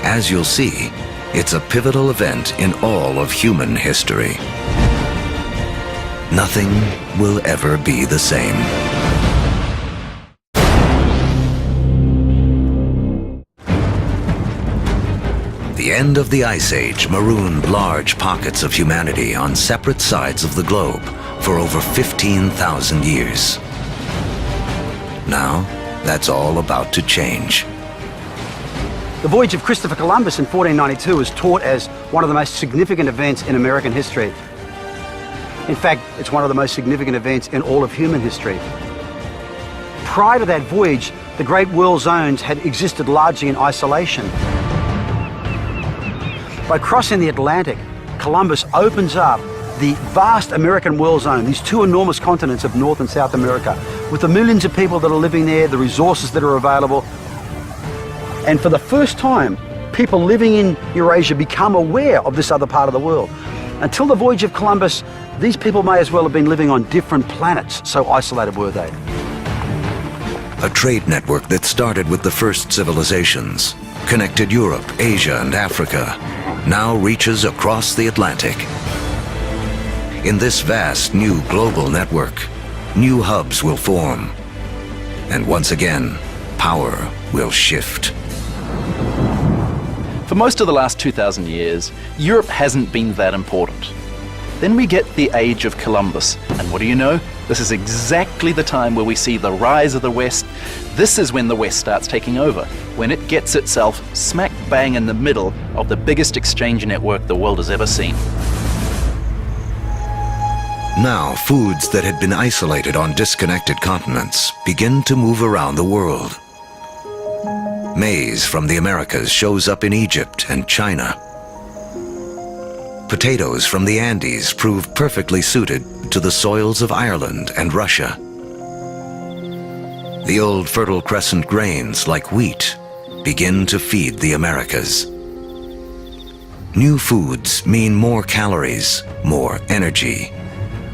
As you'll see, it's a pivotal event in all of human history. Nothing will ever be the same. The end of the Ice Age marooned large pockets of humanity on separate sides of the globe for over 15,000 years. Now, that's all about to change. The voyage of Christopher Columbus in 1492 is taught as one of the most significant events in American history. In fact, it's one of the most significant events in all of human history. Prior to that voyage, the Great World Zones had existed largely in isolation. By crossing the Atlantic, Columbus opens up the vast American world zone, these two enormous continents of North and South America, with the millions of people that are living there, the resources that are available. And for the first time, people living in Eurasia become aware of this other part of the world. Until the voyage of Columbus, These people may as well have been living on different planets, so isolated were they. A trade network that started with the first civilizations, connected Europe, Asia, and Africa, now reaches across the Atlantic. In this vast new global network, new hubs will form. And once again, power will shift. For most of the last 2,000 years, Europe hasn't been that important. Then we get the age of Columbus, and what do you know? This is exactly the time where we see the rise of the West. This is when the West starts taking over, when it gets itself smack bang in the middle of the biggest exchange network the world has ever seen. Now, foods that had been isolated on disconnected continents begin to move around the world. Maize from the Americas shows up in Egypt and China. Potatoes from the Andes prove perfectly suited to the soils of Ireland and Russia. The old Fertile Crescent grains, like wheat, begin to feed the Americas. New foods mean more calories, more energy.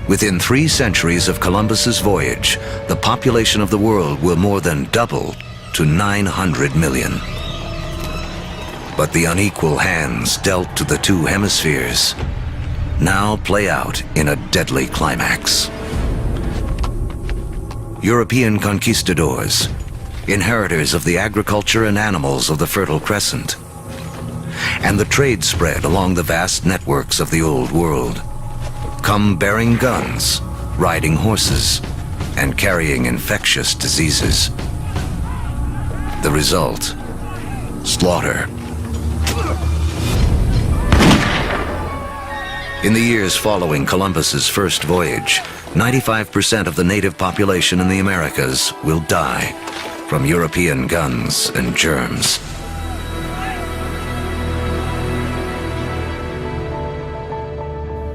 Within 3 centuries of Columbus's voyage, the population of the world will more than double to 900 million. But the unequal hands dealt to the 2 hemispheres now play out in a deadly climax. European conquistadors, inheritors of the agriculture and animals of the Fertile Crescent, and the trade spread along the vast networks of the Old World, come bearing guns, riding horses, and carrying infectious diseases. The result, slaughter. In the years following Columbus's first voyage, 95% of the native population in the Americas will die from European guns and germs.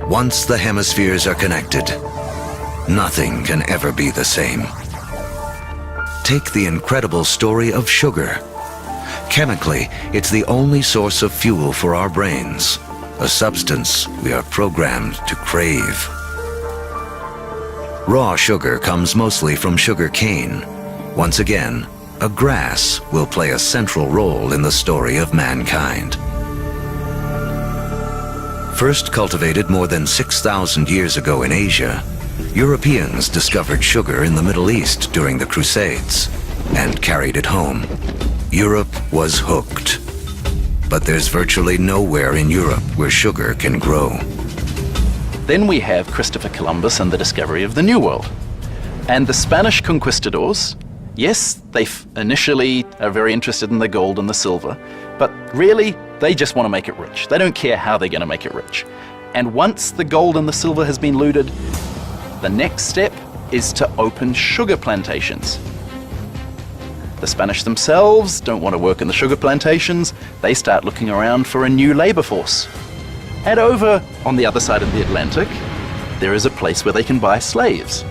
Once the hemispheres are connected, nothing can ever be the same. Take the incredible story of sugar. Chemically, it's the only source of fuel for our brains, a substance we are programmed to crave. Raw sugar comes mostly from sugar cane. Once again, a grass will play a central role in the story of mankind. First cultivated more than 6,000 years ago in Asia, Europeans discovered sugar in the Middle East during the Crusades and carried it home. Europe was hooked. But there's virtually nowhere in Europe where sugar can grow. Then we have Christopher Columbus and the discovery of the New World. And the Spanish conquistadors, yes, they initially are very interested in the gold and the silver, but really, they just want to make it rich. They don't care how they're going to make it rich. And once the gold and the silver has been looted, the next step is to open sugar plantations. The Spanish themselves don't want to work in the sugar plantations. They start looking around for a new labor force. And over on the other side of the Atlantic, there is a place where they can buy slaves.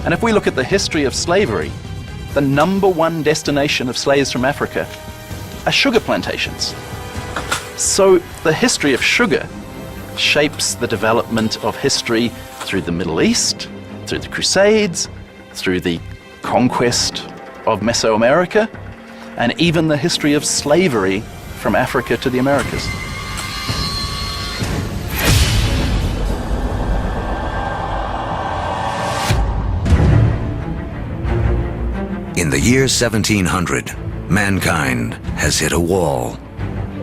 And if we look at the history of slavery, the #1 destination of slaves from Africa are sugar plantations. So the history of sugar shapes the development of history through the Middle East, through the Crusades, through the conquest of Mesoamerica, and even the history of slavery from Africa to the Americas. In the year 1700, mankind has hit a wall.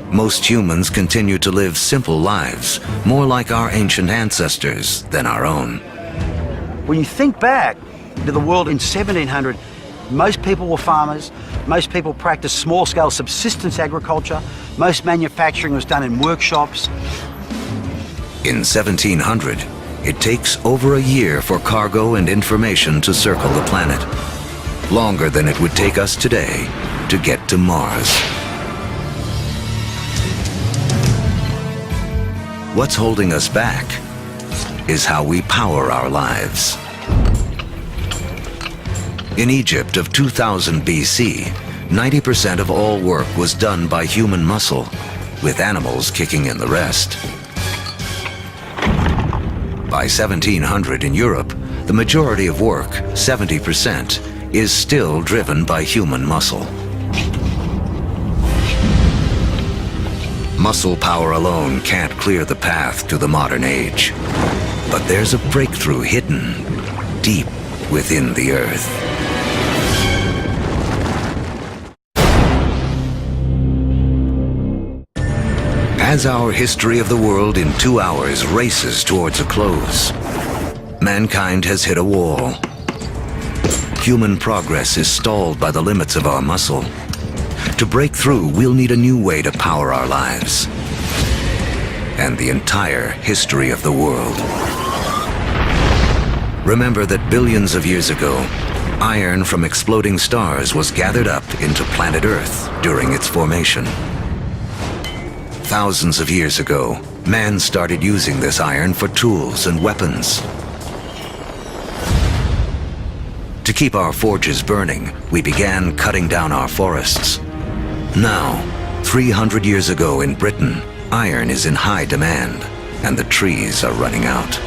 Most humans continue to live simple lives, more like our ancient ancestors than our own. When you think back to the world in 1700, most people were farmers, most people practiced small-scale subsistence agriculture, most manufacturing was done in workshops. In 1700, it takes over a year for cargo and information to circle the planet, longer than it would take us today to get to Mars. What's holding us back is how we power our lives. In Egypt of 2000 BC, 90% of all work was done by human muscle, with animals kicking in the rest. By 1700 in Europe, the majority of work, 70%, is still driven by human muscle. Muscle power alone can't clear the path to the modern age. But there's a breakthrough hidden deep within the earth. As our history of the world in 2 hours races towards a close, mankind has hit a wall. Human progress is stalled by the limits of our muscle. To break through, we'll need a new way to power our lives and the entire history of the world. Remember that billions of years ago, iron from exploding stars was gathered up into planet Earth during its formation. Thousands of years ago, man started using this iron for tools and weapons. To keep our forges burning, we began cutting down our forests. Now, 300 years ago in Britain, iron is in high demand, and the trees are running out.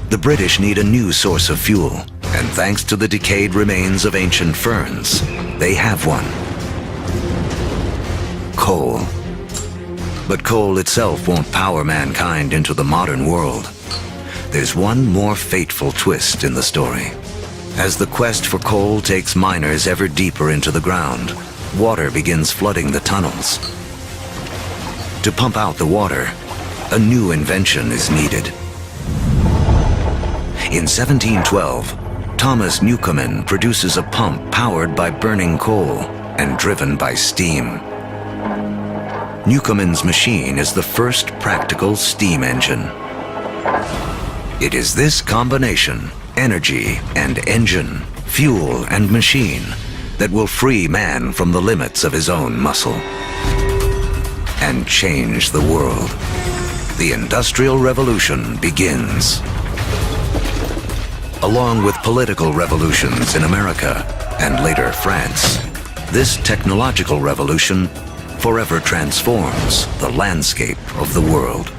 The British need a new source of fuel, and thanks to the decayed remains of ancient ferns, they have one. Coal. But coal itself won't power mankind into the modern world. There's one more fateful twist in the story. As the quest for coal takes miners ever deeper into the ground, water begins flooding the tunnels. To pump out the water, a new invention is needed. In 1712, Thomas Newcomen produces a pump powered by burning coal and driven by steam. Newcomen's machine is the first practical steam engine. It is this combination, energy and engine, fuel and machine, that will free man from the limits of his own muscle and change the world. The Industrial Revolution begins. Along with political revolutions in America and later France, this technological revolution forever transforms the landscape of the world.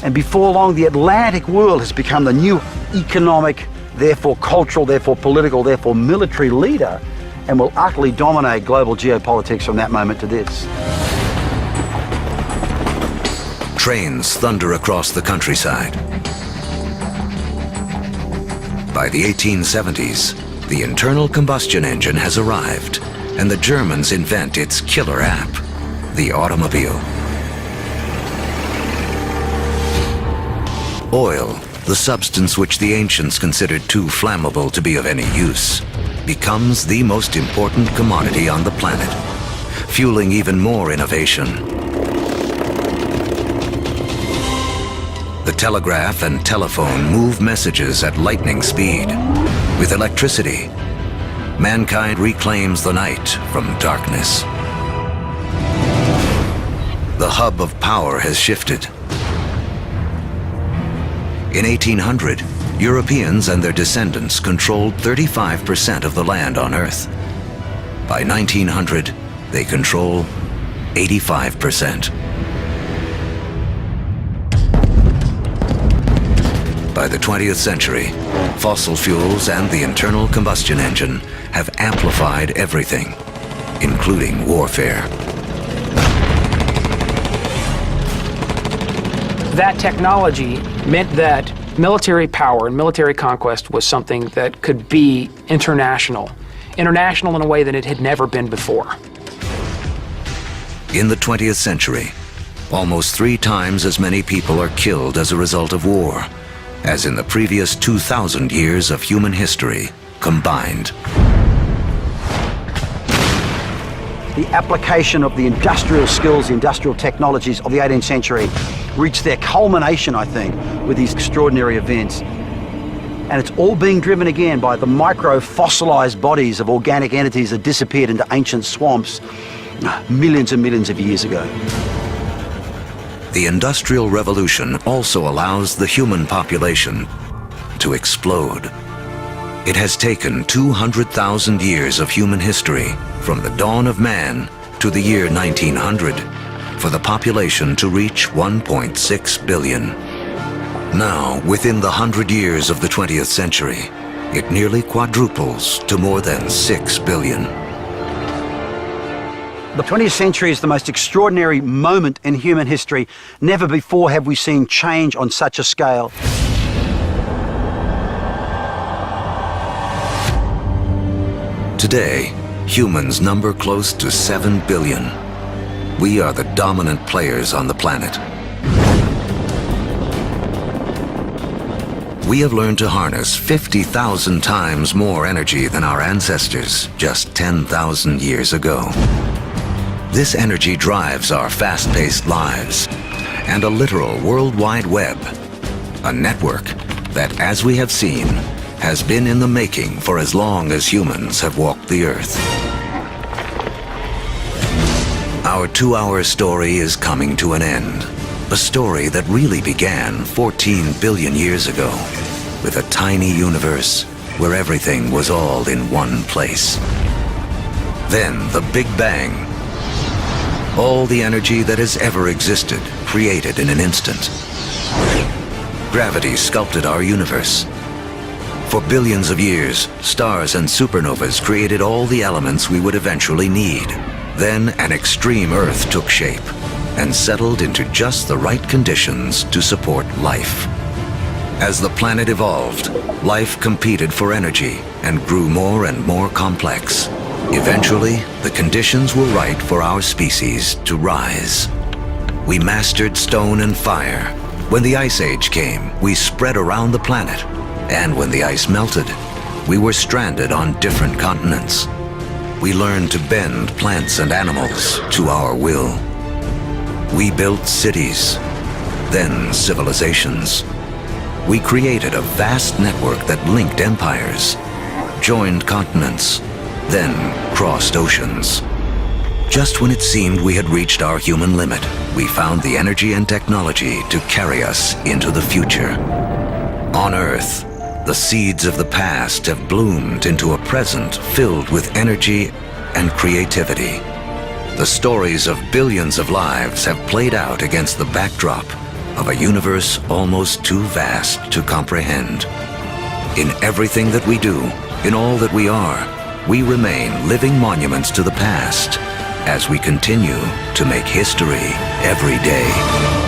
And before long, the Atlantic world has become the new economic, therefore cultural, therefore political, therefore military leader, and will utterly dominate global geopolitics from that moment to this. Trains thunder across the countryside. By the 1870s, the internal combustion engine has arrived, and the Germans invent its killer app, the automobile. Oil, the substance which the ancients considered too flammable to be of any use, becomes the most important commodity on the planet, fueling even more innovation. The telegraph and telephone move messages at lightning speed. With electricity, mankind reclaims the night from darkness. The hub of power has shifted. In 1800, Europeans and their descendants controlled 35% of the land on Earth. By 1900, they control 85%. By the 20th century, fossil fuels and the internal combustion engine have amplified everything, including warfare. That technology meant that military power and military conquest was something that could be international in a way that it had never been before. In the 20th century, almost 3 times as many people are killed as a result of war as in the previous 2,000 years of human history combined. The application of the industrial skills, the industrial technologies of the 18th century reached their culmination, I think, with these extraordinary events. And it's all being driven again by the micro-fossilized bodies of organic entities that disappeared into ancient swamps millions and millions of years ago. The Industrial Revolution also allows the human population to explode. It has taken 200,000 years of human history, from the dawn of man to the year 1900, for the population to reach 1.6 billion. Now, within the 100 years of the 20th century, it nearly quadruples to more than 6 billion. The 20th century is the most extraordinary moment in human history. Never before have we seen change on such a scale. Today, humans number close to 7 billion. We are the dominant players on the planet. We have learned to harness 50,000 times more energy than our ancestors just 10,000 years ago. This energy drives our fast-paced lives and a literal World Wide Web, a network that, as we have seen, has been in the making for as long as humans have walked the Earth. Our 2-hour story is coming to an end. A story that really began 14 billion years ago with a tiny universe where everything was all in one place. Then the Big Bang. All the energy that has ever existed created in an instant. Gravity sculpted our universe. For billions of years, stars and supernovas created all the elements we would eventually need. Then an extreme Earth took shape and settled into just the right conditions to support life. As the planet evolved, life competed for energy and grew more and more complex. Eventually, the conditions were right for our species to rise. We mastered stone and fire. When the Ice Age came, we spread around the planet. And when the ice melted, we were stranded on different continents. We learned to bend plants and animals to our will. We built cities, then civilizations. We created a vast network that linked empires, joined continents, then crossed oceans. Just when it seemed we had reached our human limit, we found the energy and technology to carry us into the future. On Earth, the seeds of the past have bloomed into a present filled with energy and creativity. The stories of billions of lives have played out against the backdrop of a universe almost too vast to comprehend. In everything that we do, in all that we are, we remain living monuments to the past as we continue to make history every day.